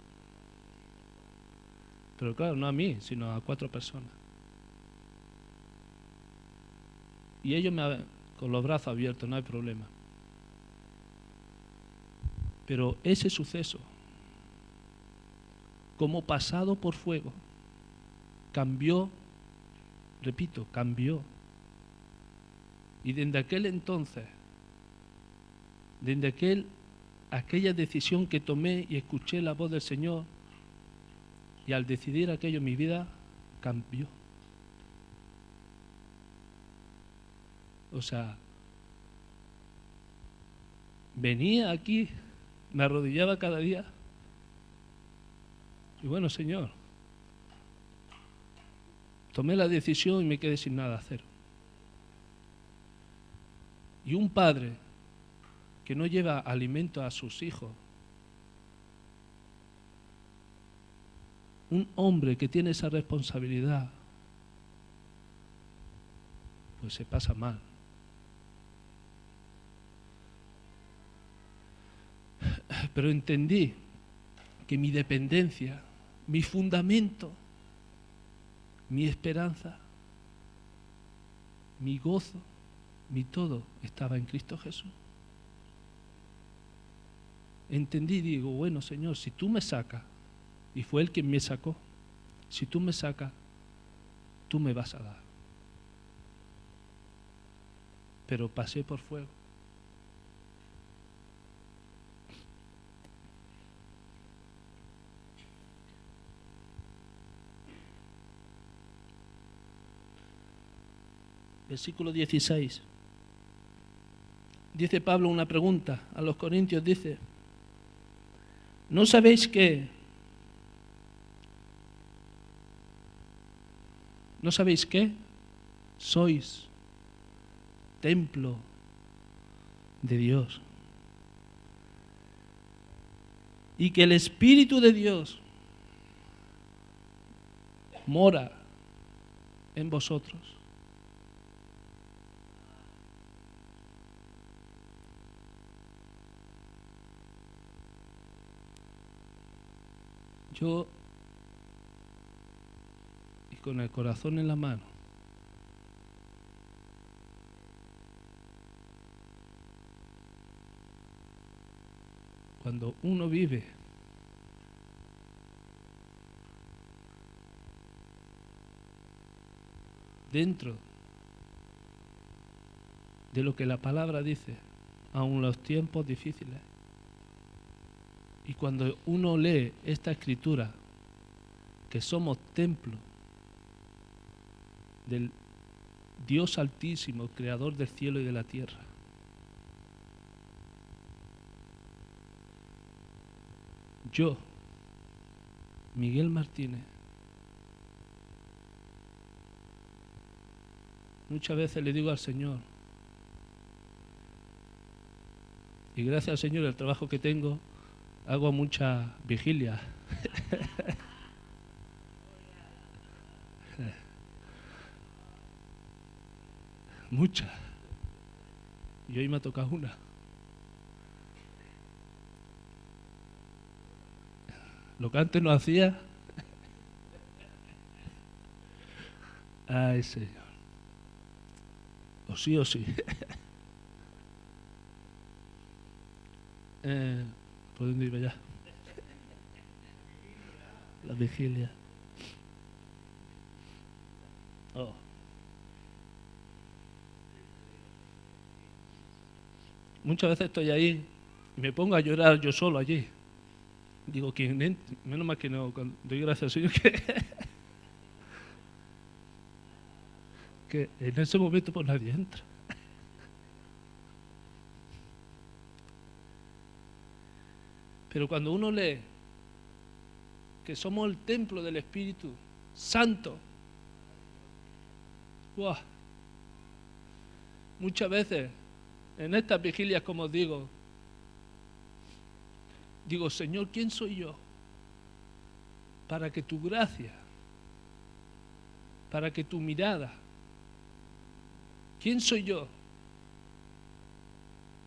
Pero claro, no a mí, sino a 4 personas. Y ellos con los brazos abiertos, no hay problema. Pero ese suceso, como pasado por fuego, cambió, repito, cambió. Y desde aquel entonces, desde aquella decisión que tomé y escuché la voz del Señor, y al decidir aquello mi vida cambió. O sea, venía aquí, me arrodillaba cada día y bueno, Señor, tomé la decisión y me quedé sin nada hacer. Y un padre que no lleva alimento a sus hijos, un hombre que tiene esa responsabilidad, pues se pasa mal. Pero entendí que mi dependencia, mi fundamento, mi esperanza, mi gozo, mi todo estaba en Cristo Jesús. Entendí, digo, bueno, Señor, si tú me sacas, y fue Él quien me sacó, si tú me sacas, tú me vas a dar. Pero pasé por fuego. Versículo 16. Dice Pablo una pregunta a los corintios, dice, ¿no sabéis qué? ¿No sabéis qué? Sois templo de Dios. Y que el Espíritu de Dios mora en vosotros. Yo, y con el corazón en la mano, cuando uno vive dentro de lo que la palabra dice, aun los tiempos difíciles, y cuando uno lee esta escritura, que somos templo del Dios Altísimo, Creador del cielo y de la tierra, yo, Miguel Martínez, muchas veces le digo al Señor, y gracias al Señor el trabajo que tengo, hago mucha vigilia. Mucha. Y hoy me ha tocado una. Lo que antes no hacía. Ay, Señor. O sí o sí. ¿Por dónde iba ya? La vigilia. Oh. Muchas veces estoy ahí y me pongo a llorar yo solo allí. Digo, menos mal que no, doy gracias al Señor que en ese momento pues nadie entra. Pero cuando uno lee que somos el templo del Espíritu Santo, ¡wow! Muchas veces en estas vigilias, como os digo, Señor, ¿quién soy yo? para que tu gracia, para que tu mirada, ¿quién soy yo?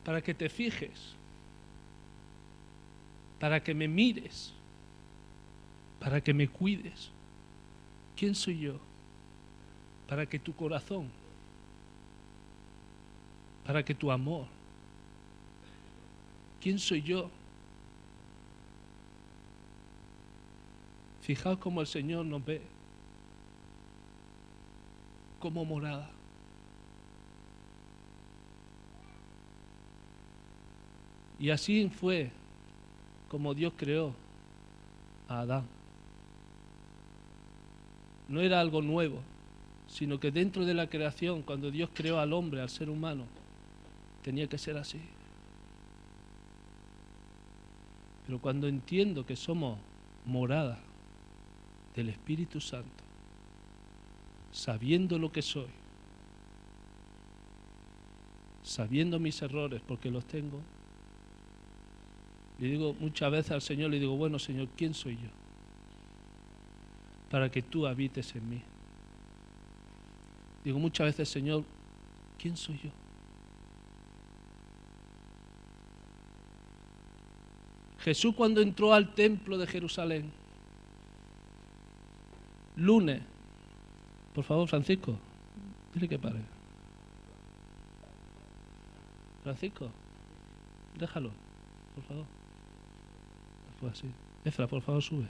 Para que te fijes, para que me mires, para que me cuides. ¿Quién soy yo? Para que tu corazón, para que tu amor. ¿Quién soy yo? Fijaos cómo el Señor nos ve como morada. Y así fue como Dios creó a Adán. No era algo nuevo, sino que dentro de la creación, cuando Dios creó al hombre, al ser humano, tenía que ser así. Pero cuando entiendo que somos morada del Espíritu Santo, sabiendo lo que soy, sabiendo mis errores porque los tengo, le digo muchas veces al Señor, le digo, bueno Señor, ¿quién soy yo? Para que tú habites en mí. Digo muchas veces, Señor, ¿quién soy yo? Jesús cuando entró al templo de Jerusalén, lunes, por favor, Francisco, dile que pare. Francisco, déjalo, por favor. Pues así. Efra, por favor, sube.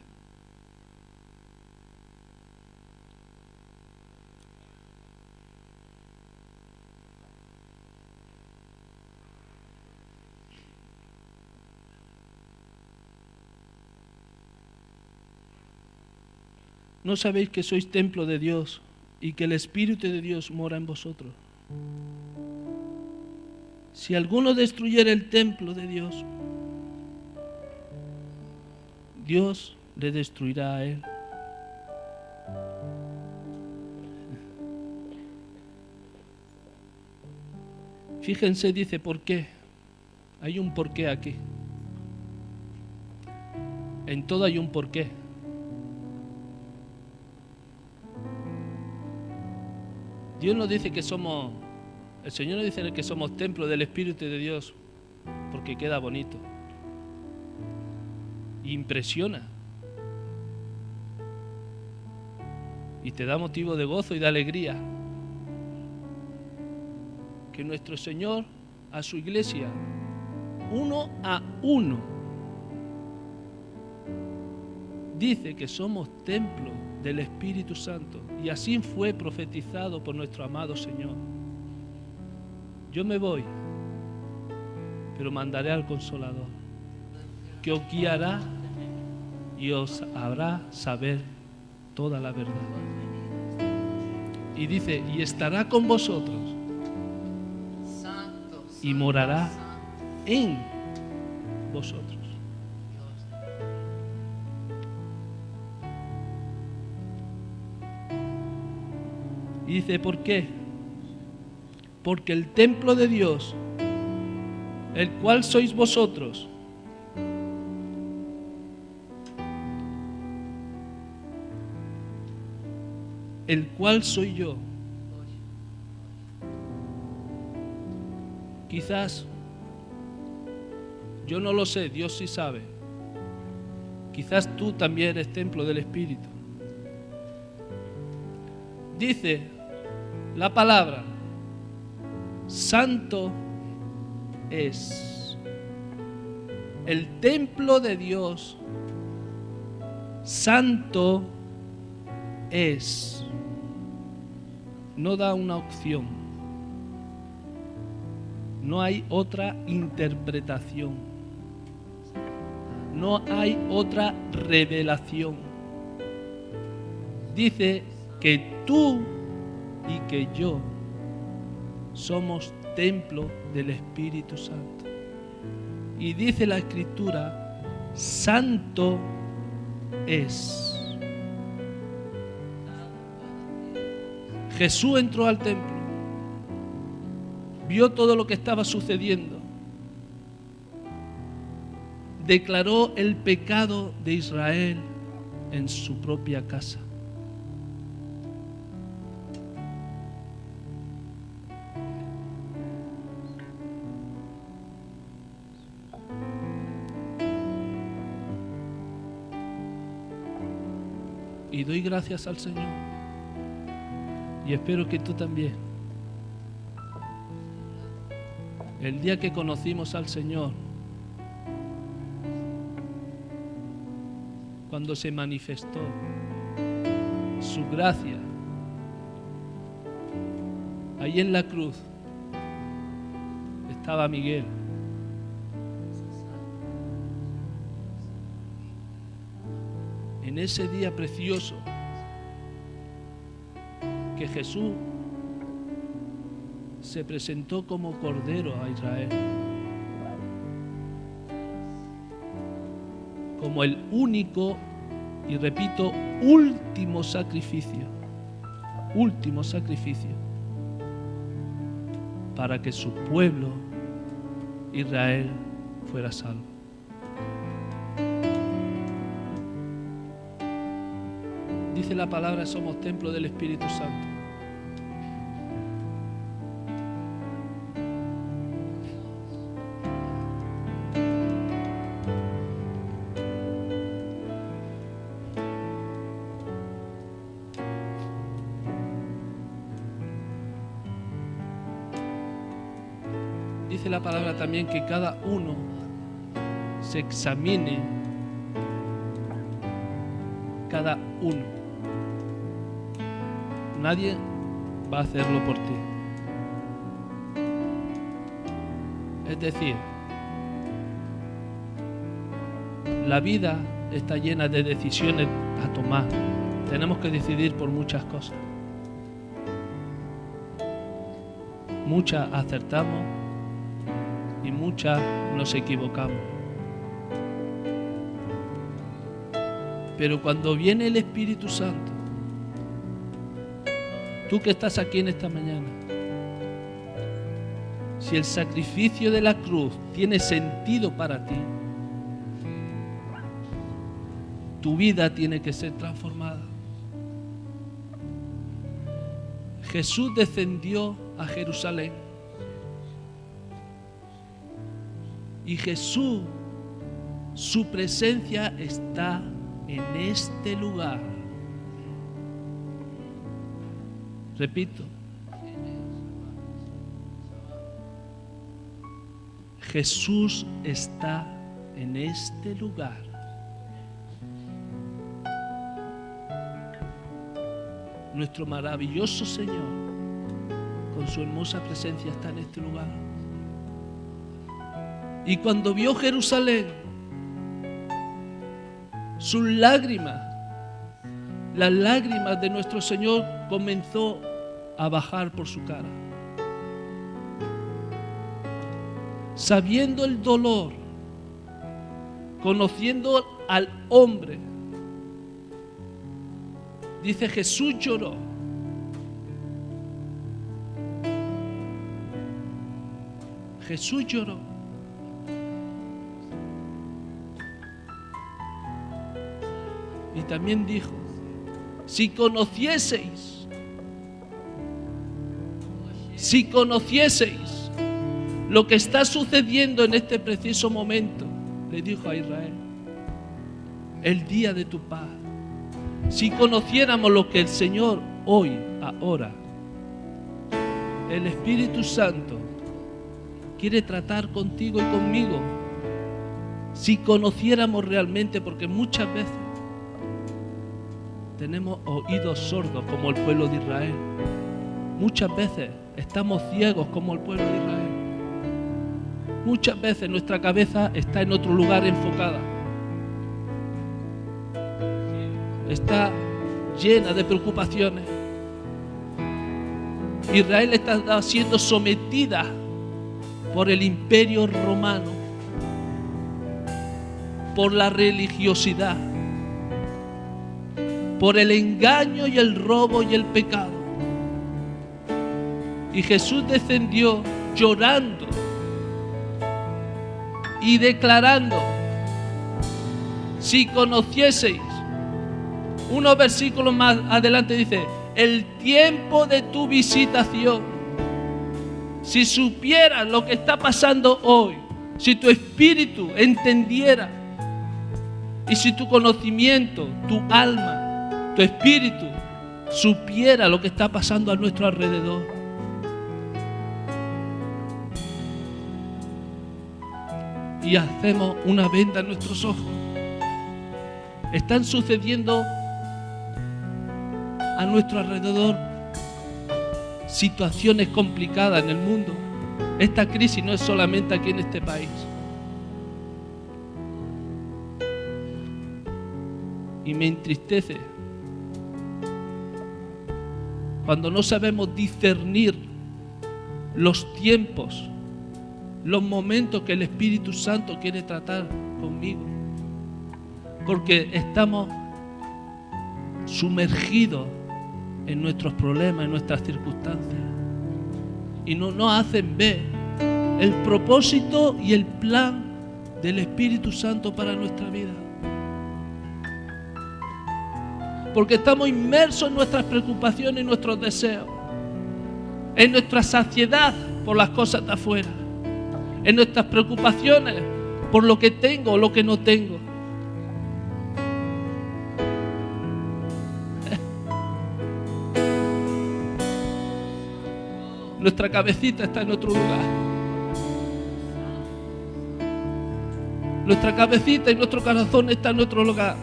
¿No sabéis que sois templo de Dios y que el Espíritu de Dios mora en vosotros? Si alguno destruyera el templo de Dios, Dios le destruirá a él. Fíjense, dice, ¿por qué? Hay un porqué aquí. En todo hay un porqué. Dios nos dice que somos, el Señor nos dice que somos templo del Espíritu de Dios, porque queda bonito. Impresiona. Y te da motivo de gozo y de alegría. Que nuestro Señor a su iglesia, uno a uno, dice que somos templo del Espíritu Santo. Y así fue profetizado por nuestro amado Señor. Yo me voy, pero mandaré al Consolador, que os guiará y os hará saber toda la verdad. Y dice, y estará con vosotros y morará en vosotros. Y dice, ¿por qué? Porque el templo de Dios, el cual sois vosotros, el cual soy yo. Quizás, yo no lo sé, Dios sí sabe. Quizás tú también eres templo del Espíritu. Dice la palabra, santo es el templo de Dios, santo es. No da una opción, no hay otra interpretación, no hay otra revelación. Dice que tú y que yo somos templo del Espíritu Santo. Y dice la Escritura, santo es. Jesús entró al templo, vio todo lo que estaba sucediendo, declaró el pecado de Israel en su propia casa. Y doy gracias al Señor. Y espero que tú también. El día que conocimos al Señor, cuando se manifestó su gracia, ahí en la cruz estaba Miguel. En ese día precioso que Jesús se presentó como Cordero a Israel, como el único, y repito, último sacrificio para que su pueblo Israel fuera salvo. Dice la palabra, somos templo del Espíritu Santo. Dice la palabra también que cada uno se examine, cada uno. Nadie va a hacerlo por ti. Es decir, la vida está llena de decisiones a tomar. Tenemos que decidir por muchas cosas. Muchas acertamos y muchas nos equivocamos. Pero cuando viene el Espíritu Santo, tú que estás aquí en esta mañana, si el sacrificio de la cruz tiene sentido para ti, tu vida tiene que ser transformada. Jesús descendió a Jerusalén y Jesús, su presencia está en este lugar. Repito, Jesús está en este lugar. Nuestro maravilloso Señor, con su hermosa presencia, está en este lugar. Y cuando vio Jerusalén, sus lágrimas, las lágrimas de nuestro Señor comenzó a bajar por su cara. Sabiendo el dolor, conociendo al hombre, dice, Jesús lloró. Jesús lloró. Y también dijo, si conocieseis lo que está sucediendo en este preciso momento, le dijo a Israel, el día de tu paz, si conociéramos lo que el Señor hoy, ahora, el Espíritu Santo quiere tratar contigo y conmigo, si conociéramos realmente, porque muchas veces tenemos oídos sordos como el pueblo de Israel. Muchas veces estamos ciegos como el pueblo de Israel. Muchas veces nuestra cabeza está en otro lugar enfocada. Está llena de preocupaciones. Israel está siendo sometida por el imperio romano, por la religiosidad, por el engaño y el robo y el pecado. Y Jesús descendió llorando y declarando, si conocieseis Unos versículos más adelante dice, el tiempo de tu visitación. Si supieras lo que está pasando hoy, si tu espíritu entendiera, y si tu conocimiento, tu alma, tu espíritu supiera lo que está pasando a nuestro alrededor. Y hacemos una venda en nuestros ojos. Están sucediendo a nuestro alrededor situaciones complicadas en el mundo. Esta crisis no es solamente aquí en este país. Y me entristece cuando no sabemos discernir los tiempos, los momentos que el Espíritu Santo quiere tratar conmigo. Porque estamos sumergidos en nuestros problemas, en nuestras circunstancias. Y no nos hacen ver el propósito y el plan del Espíritu Santo para nuestra vida. Porque estamos inmersos en nuestras preocupaciones y nuestros deseos, en nuestra saciedad por las cosas de afuera, en nuestras preocupaciones por lo que tengo o lo que no tengo. Nuestra cabecita está en otro lugar. Nuestra cabecita y nuestro corazón está en otro lugar.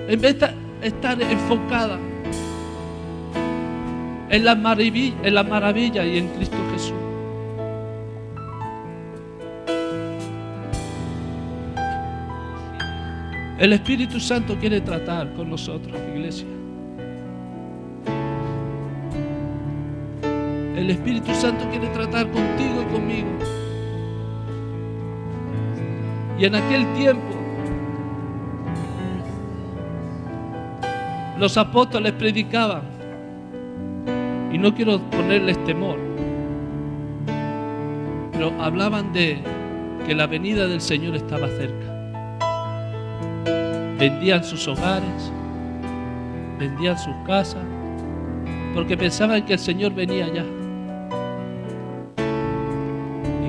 En vez de estar enfocada en las maravillas y en Cristo Jesús. El Espíritu Santo quiere tratar con nosotros, iglesia. El Espíritu Santo quiere tratar contigo y conmigo. Y en aquel tiempo los apóstoles predicaban, y no quiero ponerles temor, pero hablaban de que la venida del Señor estaba cerca. Vendían sus hogares, vendían sus casas, porque pensaban que el Señor venía ya.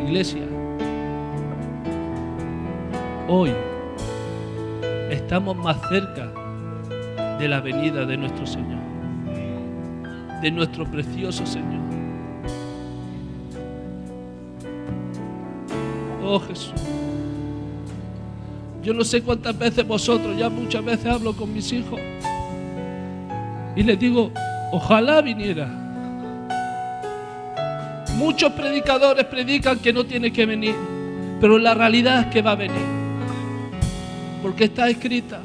Iglesia, hoy estamos más cerca de la venida de nuestro Señor, de nuestro precioso Señor. Oh Jesús, yo no sé cuántas veces vosotros, ya muchas veces hablo con mis hijos y les digo, ojalá viniera. Muchos predicadores predican que no tiene que venir, pero la realidad es que va a venir, porque está escrita.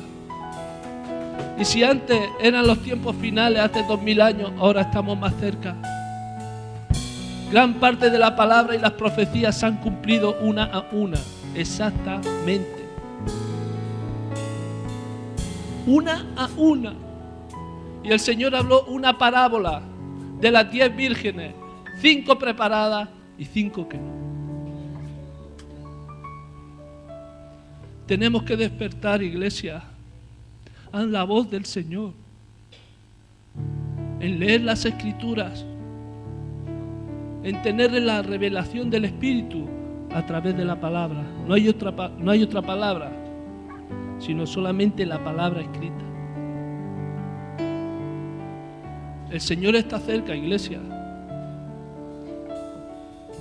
Y si antes eran los tiempos finales, hace 2000 años, ahora estamos más cerca. Gran parte de la palabra y las profecías se han cumplido una a una, exactamente. Una a una. Y el Señor habló una parábola de las 10 vírgenes, 5 preparadas y 5 que no. Tenemos que despertar, iglesia, a la voz del Señor, en leer las Escrituras, en tener la revelación del Espíritu a través de la palabra. No hay otra palabra, sino solamente la palabra escrita. El Señor está cerca, iglesia.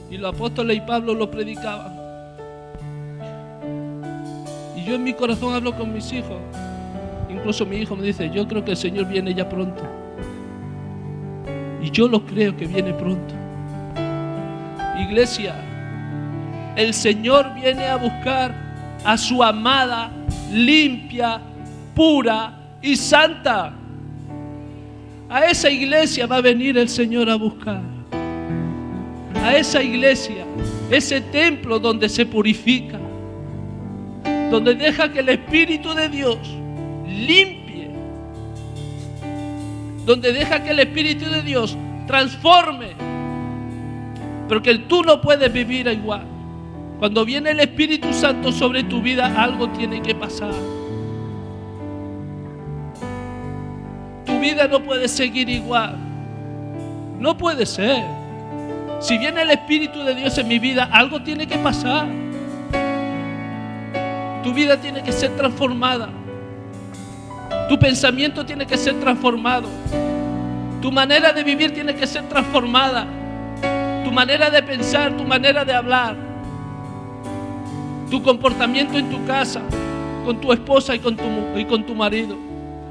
Y los apóstoles y Pablo lo predicaban. Y yo en mi corazón hablo con mis hijos. Incluso mi hijo me dice, yo creo que el Señor viene ya pronto. Y yo lo creo que viene pronto. Iglesia, el Señor viene a buscar a su amada, limpia, pura y santa. A esa iglesia va a venir el Señor a buscar. A esa iglesia, ese templo donde se purifica, donde deja que el Espíritu de Dios limpie, donde deja que el Espíritu de Dios transforme, porque tú no puedes vivir igual. Cuando viene el Espíritu Santo sobre tu vida, algo tiene que pasar. vida no puede seguir igual. No puede ser. Si viene el Espíritu de Dios en mi vida, algo tiene que pasar. Tu vida tiene que ser transformada. Tu pensamiento tiene que ser transformado. Tu manera de vivir tiene que ser transformada. Tu manera de pensar, tu manera de hablar. Tu comportamiento en tu casa, con tu esposa y con tu marido,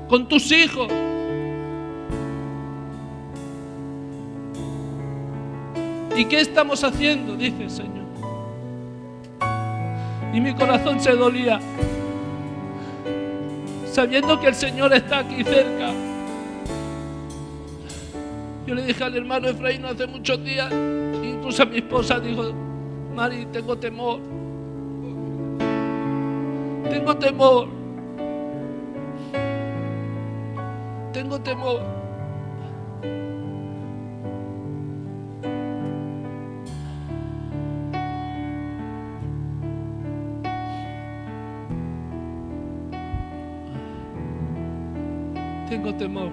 con tus hijos. ¿Y qué estamos haciendo? Dice el Señor. Y mi corazón se dolía, sabiendo que el Señor está aquí cerca. Yo le dije al hermano Efraín hace muchos días, incluso a mi esposa dijo: Mari, tengo temor. Tengo temor. Tengo temor. Tengo temor.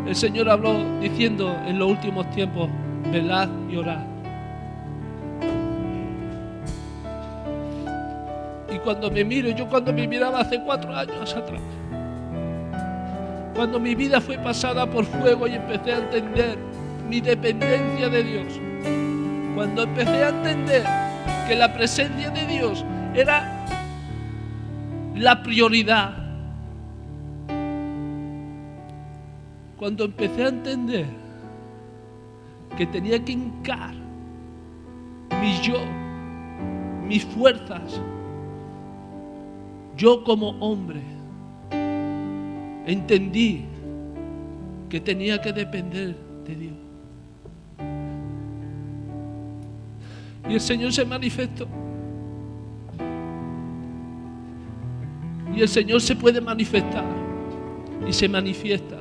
El Señor habló diciendo en los últimos tiempos: velad y orad. Y cuando me miro, yo cuando me miraba hace 4 años atrás, cuando mi vida fue pasada por fuego y empecé a entender mi dependencia de Dios, cuando empecé a entender que la presencia de Dios era la prioridad, cuando empecé a entender que tenía que hincar mi yo, mis fuerzas, yo como hombre, entendí que tenía que depender de Dios. Y el Señor se manifestó. Y el Señor se puede manifestar y se manifiesta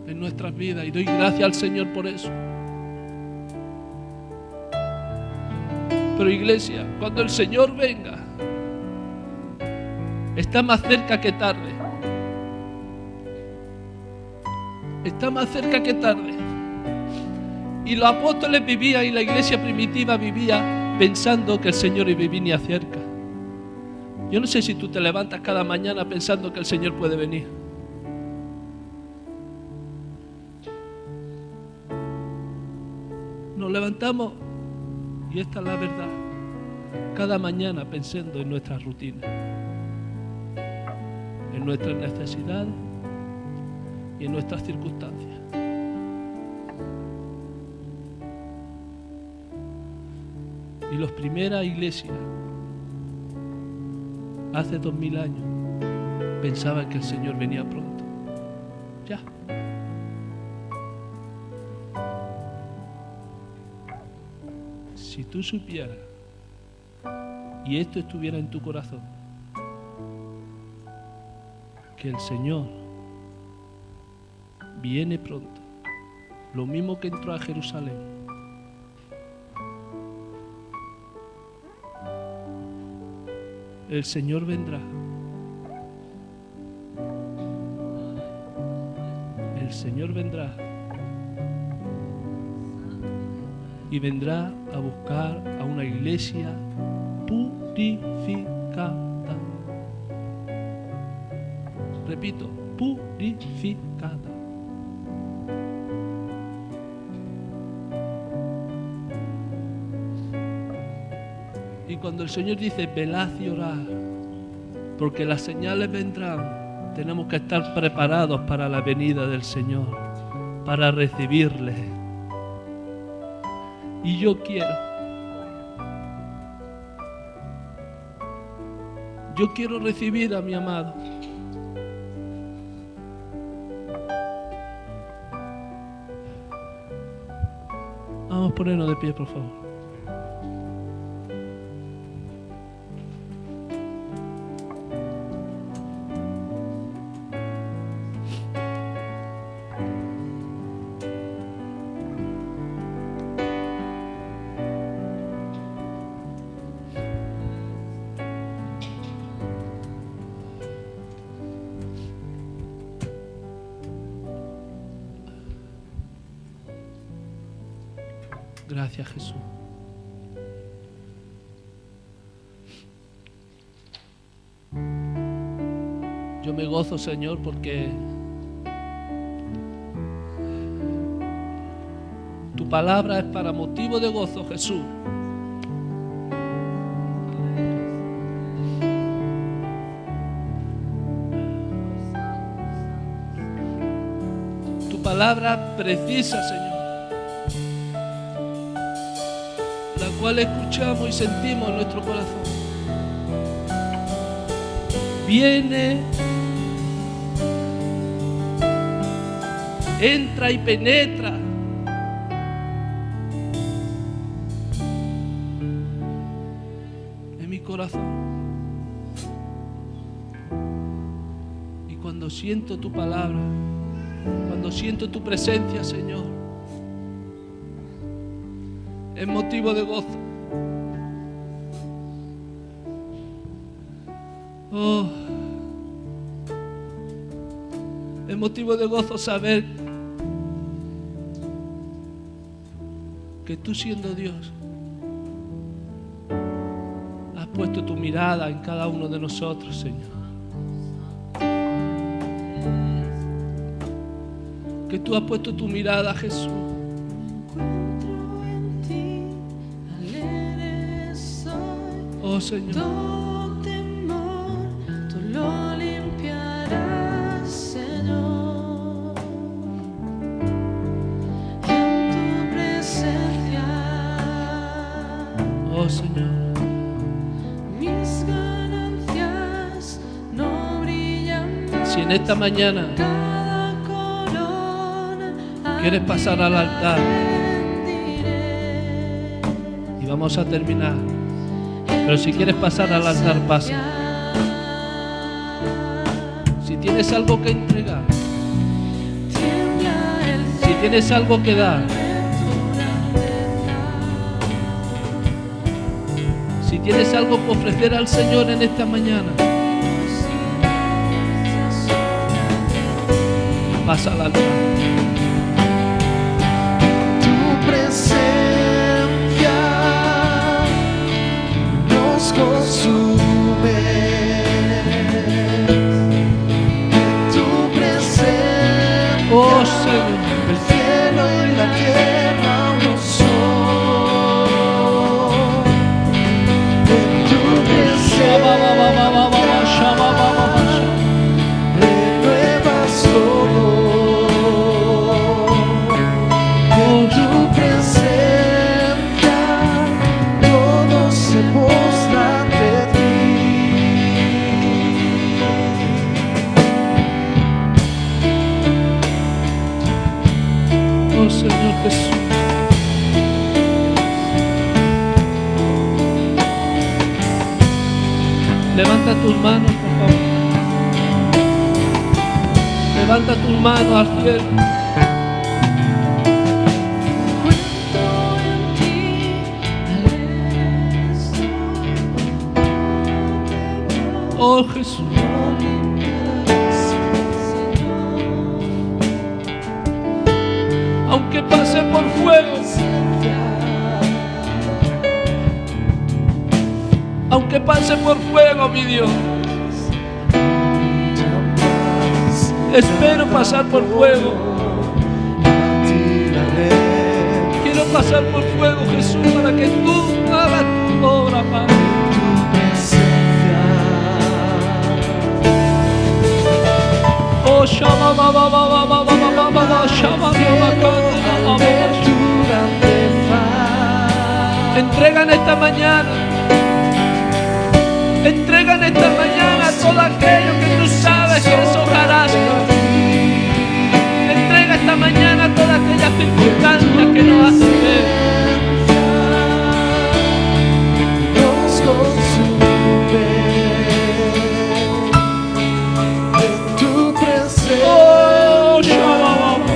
en nuestras vidas. Y doy gracias al Señor por eso. Pero iglesia, cuando el Señor venga, está más cerca que tarde. Está más cerca que tarde. Y los apóstoles vivían y la iglesia primitiva vivía pensando que el Señor venía cerca. Yo no sé si tú te levantas cada mañana pensando que el Señor puede venir. Nos levantamos, y esta es la verdad, cada mañana pensando en nuestras rutinas, en nuestras necesidades y en nuestras circunstancias. Y las primeras iglesias, hace 2000 años, pensaban que el Señor venía pronto. Ya. Si tú supieras, y esto estuviera en tu corazón, que el Señor viene pronto, lo mismo que entró a Jerusalén. El Señor vendrá. El Señor vendrá. Y vendrá a buscar a una iglesia purificada. Repito, purificada. Y cuando el Señor dice, velad y orad, porque las señales vendrán, tenemos que estar preparados para la venida del Señor, para recibirle. Y yo quiero recibir a mi amado. Vamos a ponernos de pie, por favor. Gracias, Jesús. Yo me gozo, Señor, porque tu palabra es para motivo de gozo, Jesús. Tu palabra precisa, Señor, la cual escuchamos y sentimos en nuestro corazón. Viene, entra y penetra en mi corazón. Y cuando siento tu palabra, cuando siento tu presencia, Señor, es motivo de gozo. Oh, es motivo de gozo saber que tú, siendo Dios, has puesto tu mirada en cada uno de nosotros, Señor. Que tú has puesto tu mirada, Jesús. Oh, Señor. Oh, Señor. Mis ganancias no brillan más. Si en esta mañana Cada corona quieres pasar al altar, rendiré. y vamos a terminar, pero si quieres pasar al altar, pasa. Si tienes algo que entregar, Tiembla el si tienes algo que dar, si tienes algo que ofrecer al Señor en esta mañana, pasa al altar. Tu presencia nos consume. Tu presencia, Oh, Señor. el cielo y la tierra uno son. En tu presencia renuevas todo. En tu presencia todo se postra ante ti. Oh, Señor Jesús. Levanta tus manos, por favor. Levanta tus manos al cielo. Cuento en ti, alegre soy. Oh, Jesús. Aunque pase por fuego, aunque pase por fuego, mi Dios, espero pasar por fuego. Quiero pasar por fuego, Jesús, para que tú hagas tu obra, Padre. Oh, Shama, ba, ba, ba, ba, ba, ba, ba, ba, ba, ba, Shama, ba, ba, ba, ba, ba. Entrega en esta mañana. Entrega en esta mañana todo aquello que tú sabes que deshojarás. Entrega esta mañana todas aquellas circunstancias que nos hacen ver. Nos consume. En tu presencia. Oh, Shama, ba, ba.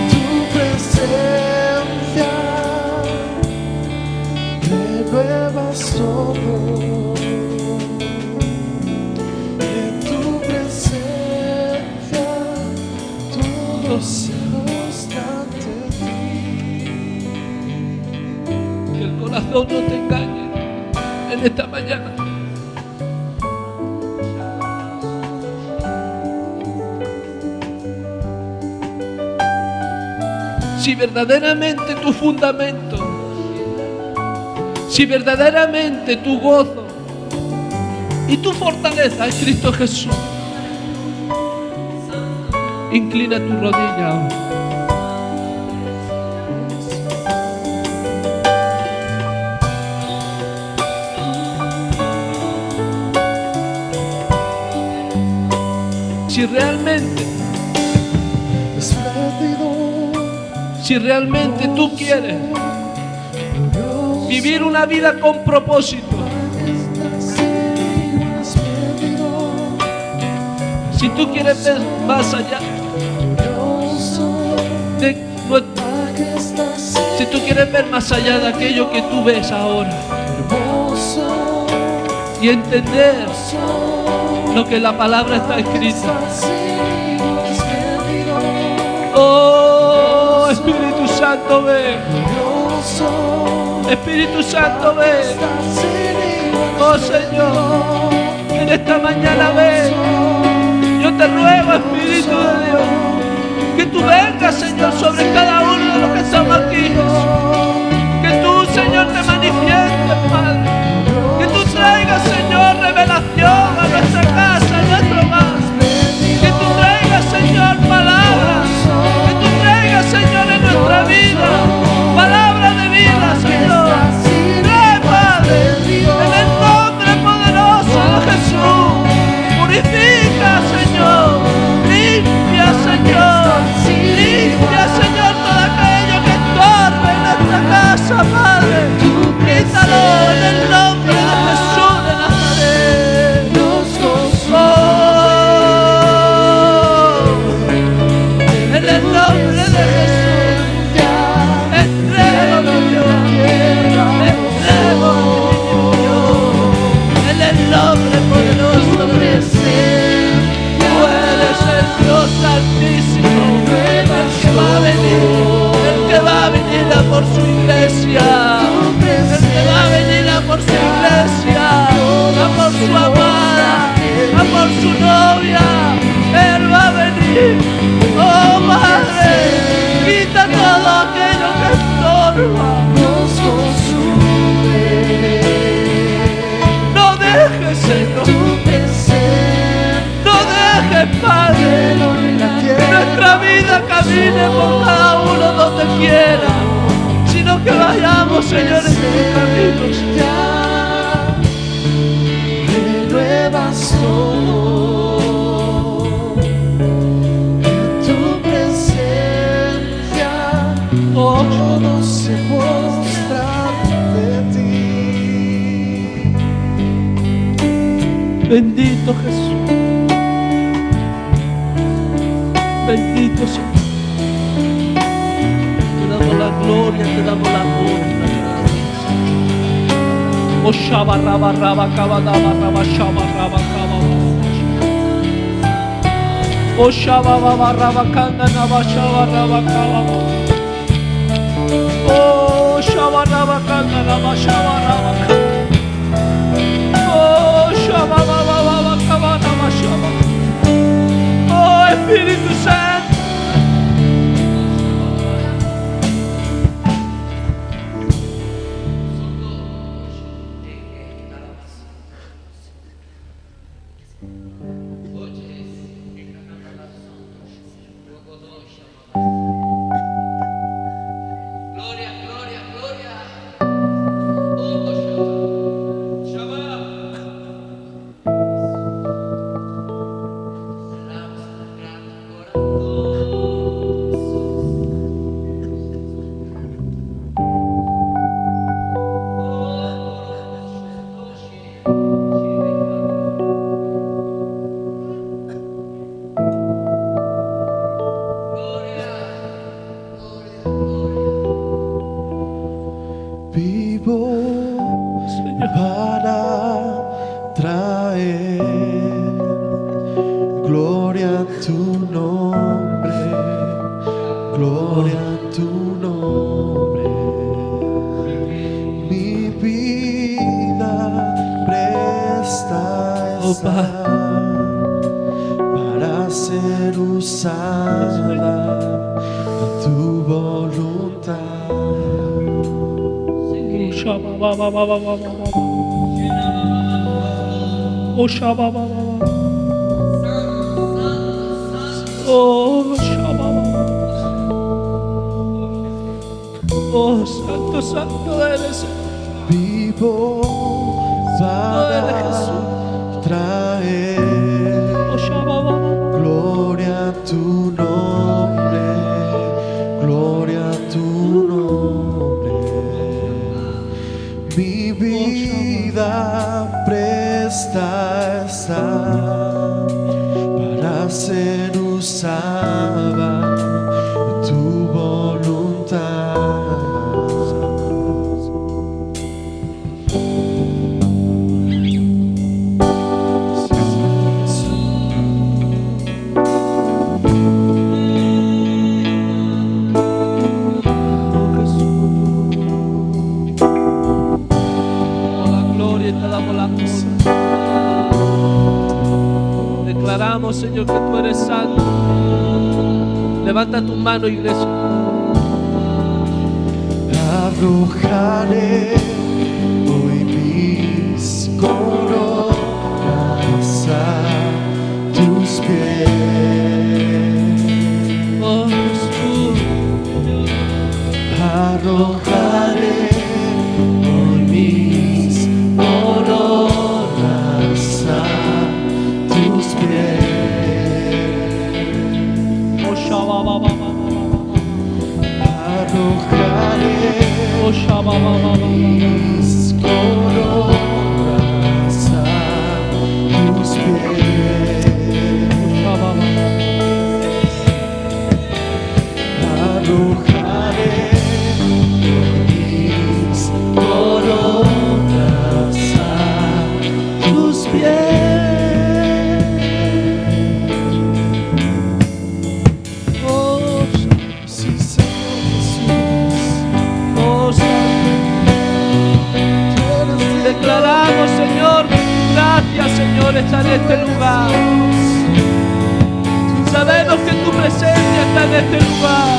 Tu presencia renuevas todo. En tu presencia corazón no te engañe en esta mañana. Si verdaderamente tu fundamento, si verdaderamente tu gozo y tu fortaleza es Cristo Jesús, inclina tu rodilla ahora. Si realmente tú quieres vivir una vida con propósito, si tú quieres ver más allá de, si tú quieres ver más allá de aquello que tú ves ahora y entender lo que la palabra está escrita. Oh, Espíritu Santo, ven. Espíritu Santo, ven. Oh, Señor, en esta mañana ven. Yo te ruego, Espíritu de Dios, que tú vengas, Señor, sobre cada uno de los que estamos aquí. Que tú, Señor, te manifiestes, Padre. Que tú traigas, Señor, revelación a nuestra casa, a nuestro hogar. Que tú traigas, Señor, palabras. Que tú traigas, Señor, en nuestra vida palabra de vida, Señor. Trae, Padre, en el nombre poderoso de Jesús. Purifica, Señor. Limpia, Señor. Limpia, Señor, todo aquello que estorbe en nuestra casa, Padre. Quítalo en el nombre de Jesús de Nazaret. En el nombre de Jesús. Entrego mi Dios. Entrego mi Dios. En el nombre poderoso de Jesús. Tú eres el Dios Santísimo. El que va a venir. El que va a venir a por su iglesia. El que va a venir a por su iglesia. A por su amada. A por su novia. Él va a venir. Oh, Padre, quita todo aquello que estorba. No dejes, Señor. No dejes, Padre, que nuestra vida camine por cada uno donde quiera, sino que vayamos, Señor, en tus caminos. Renuevas todo. Todo se muestra de ti. Bendito Jesús. Bendito Señor. Te damos la gloria, te damos la honra. Oh, Shaba Raba Raba Kaba Daba Raba Shaba Raba Kaba. Oh, Shaba Baba Raba Kanda Naba Shaba Raba Kaba. Oh, Shaba Raba Kanda Naba Shaba Raba Kaba. Oh, Shaba Baba Baba Kaba Naba Shaba. Oh, Espíritu Santo. Gloria, gloria, gloria. Oh, Shabbat. Vivo para traer gloria a tu nombre, gloria a tu nombre. Mi Mi vida presta Oh, está para ser usada a tu voluntad. Oh, Shabba. Oh, Shabba. Oh, santo, santo eres. Vivo para traer Oh, Shabba. gloria a tu nombre, gloria a tu nombre. Mi vida presta está para ser usada a tu voluntad. Declaramos, Señor, que tú eres santo. Levanta tu mano, iglesia. Arrojaré hoy mis coronas a tus pies. Oh, Jesús. Arrojaré hoy mis coronas a tus pies. Oh, Shabba. Arrojaré Oh, Shabba. mis coronas a tus pies. Arrojaré mis coronas a tus pies. Oh, Sí, Señor Jesús, oh, santo. tú eres digno. Declaramos, Señor, gracias, Señor, está en este lugar. Sabemos que tu presencia está en este lugar.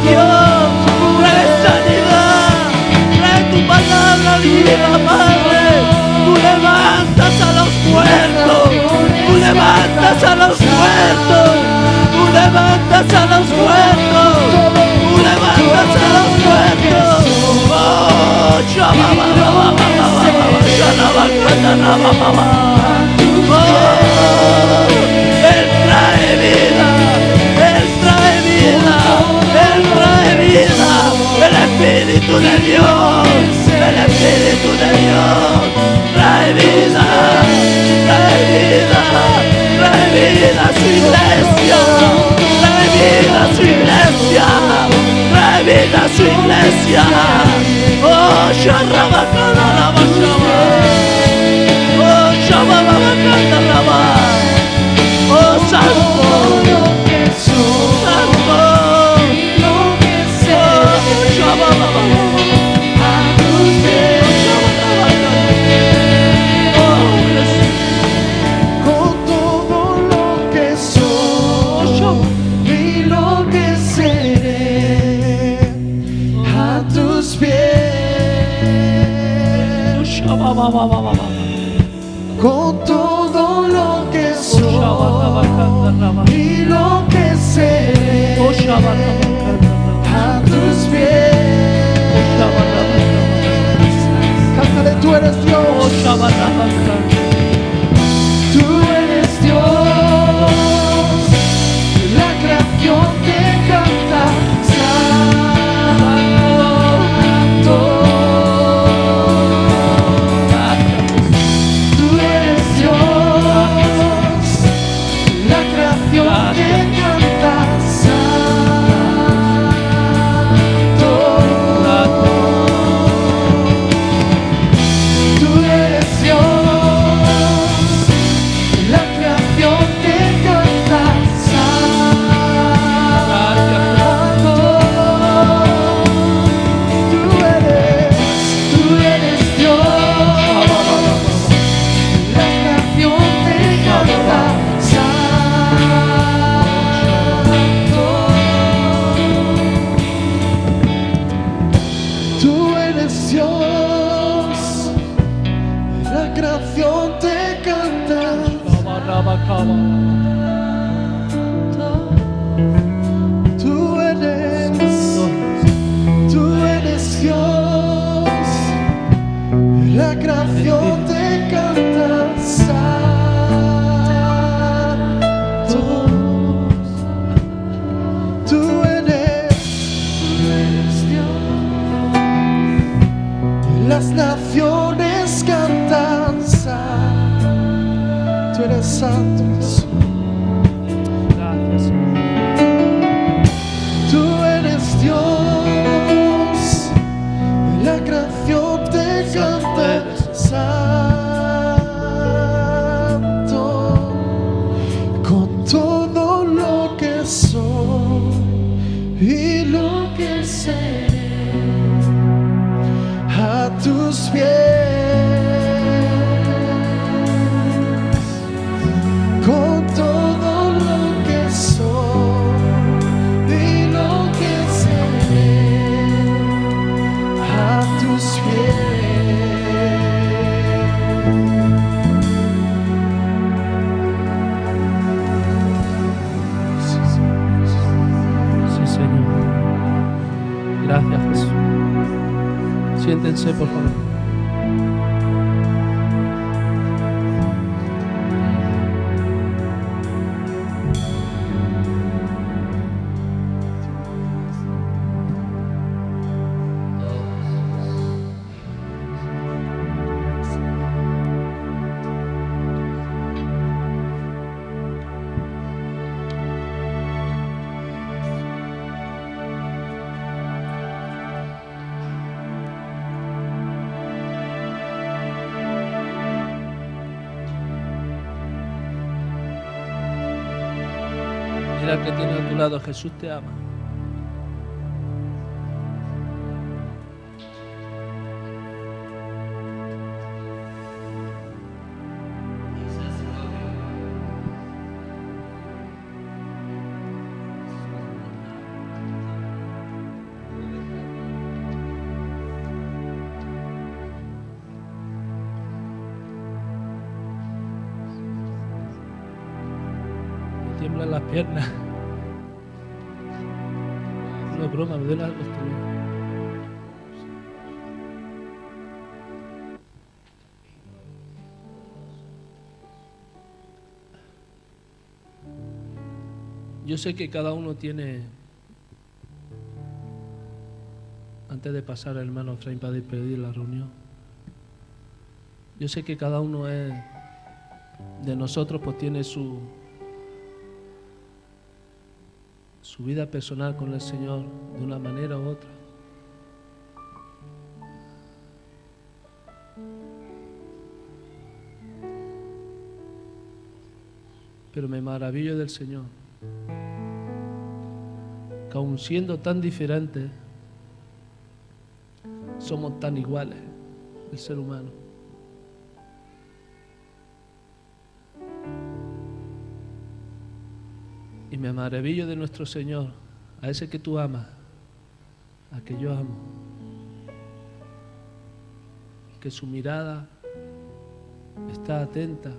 Dios, trae sanidad, trae tu palabra viva, Padre. Tú levantas a los muertos, tú levantas a los muertos, tú levantas a los muertos, tú levantas a los muertos. Oh, Él trae vida, Él trae vida, Él trae vida. El Espíritu de Dios, el Espíritu de Dios trae vida, trae vida, trae vida a su iglesia, trae vida a su iglesia, trae vida a su iglesia. Oh, Sharabakana Rabashaba, oh, Shababakana Rabba, oh, Santo, Santo, oh, Shababakana. Con todo lo que soy y lo que seré, a tus pies. Con todo lo que soy y lo que seré, a tus pies. Cántale, tú eres Dios. Tú eres Dios, la creación te canta, Santo. Tú eres Dios, la creación te canta, Santo. Tú eres Dios, la creación te canta, Santo. Tú eres Dios, la creación te canta, Santo. Tú eres Dios, la creación te canta. Tú eres Dios, la creación te canta, Santo. Tú eres Dios, las naciones cantan, tú eres santo, Jesús. Tú eres Dios, la creación te canta, Santo. Con todo lo que soy y lo que seré, a tus pies. Con todo lo que soy y lo que seré, a tus pies. Sí, Señor. Gracias, Jesús. Siéntense, por favor. Mira al que tiene a tu lado, Jesús te ama. Me tiemblan las piernas. No es broma, me duele algo este día. Yo sé que cada uno tiene, antes de pasar al hermano Efraín para despedir la reunión, yo sé que cada uno de nosotros pues tiene su vida personal con el Señor de una manera u otra. Pero me maravillo del Señor, que aun siendo tan diferentes, somos tan iguales, el ser humano. Y me maravillo de nuestro Señor, a ese que tú amas, a que yo amo, que su mirada está atenta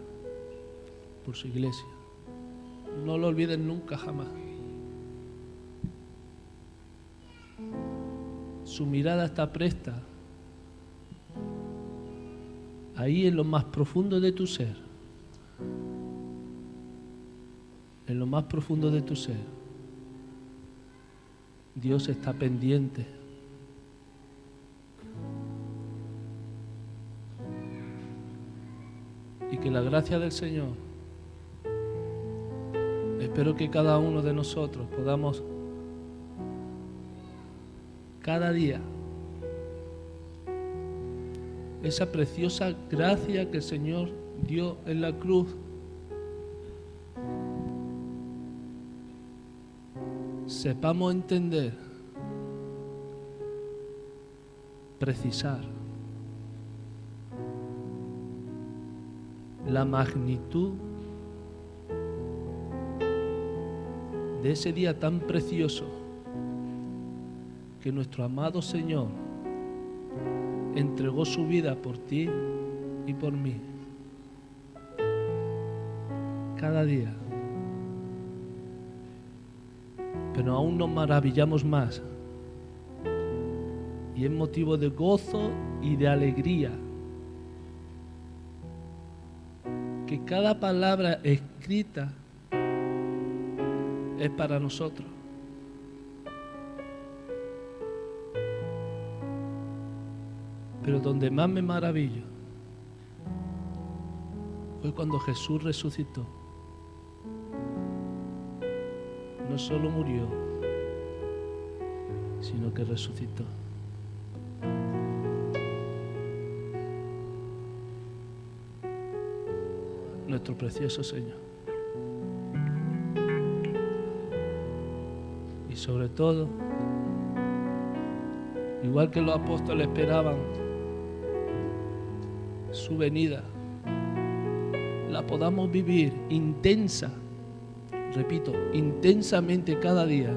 por su iglesia. No lo olviden nunca, jamás. Su mirada está presta ahí en lo más profundo de tu ser. En lo más profundo de tu ser, Dios está pendiente. Y que la gracia del Señor, espero que cada uno de nosotros podamos cada día esa preciosa gracia que el Señor dio en la cruz, sepamos entender, precisar la magnitud de ese día tan precioso que nuestro amado Señor entregó su vida por ti y por mí. Cada día. Pero aún nos maravillamos más. Y es motivo de gozo y de alegría que cada palabra escrita es para nosotros. Pero donde más me maravillo fue cuando Jesús resucitó. No solo murió, sino que resucitó. Nuestro precioso Señor. Y sobre todo, igual que los apóstoles esperaban su venida, la podamos vivir intensa, repito, intensamente cada día,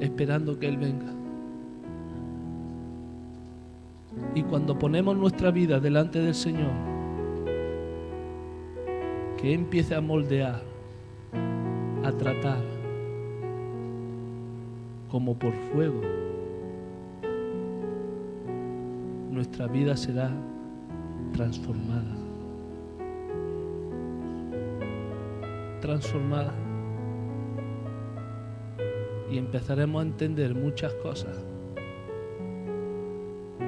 esperando que Él venga. Y cuando ponemos nuestra vida delante del Señor, que empiece a moldear, a tratar, como por fuego, nuestra vida será transformada. Transformada. Y empezaremos a entender muchas cosas.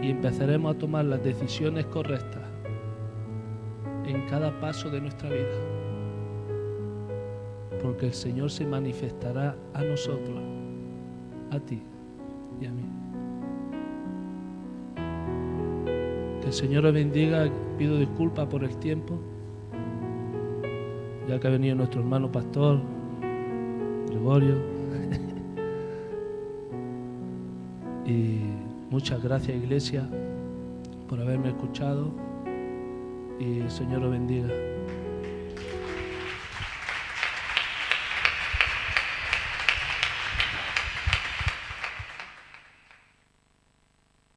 Y empezaremos a tomar las decisiones correctas en cada paso de nuestra vida. Porque el Señor se manifestará a nosotros, a ti y a mí. Que el Señor os bendiga. Pido disculpas por el tiempo, ya que ha venido nuestro hermano pastor Gregorio. Y muchas gracias, iglesia, por haberme escuchado, y el Señor os bendiga.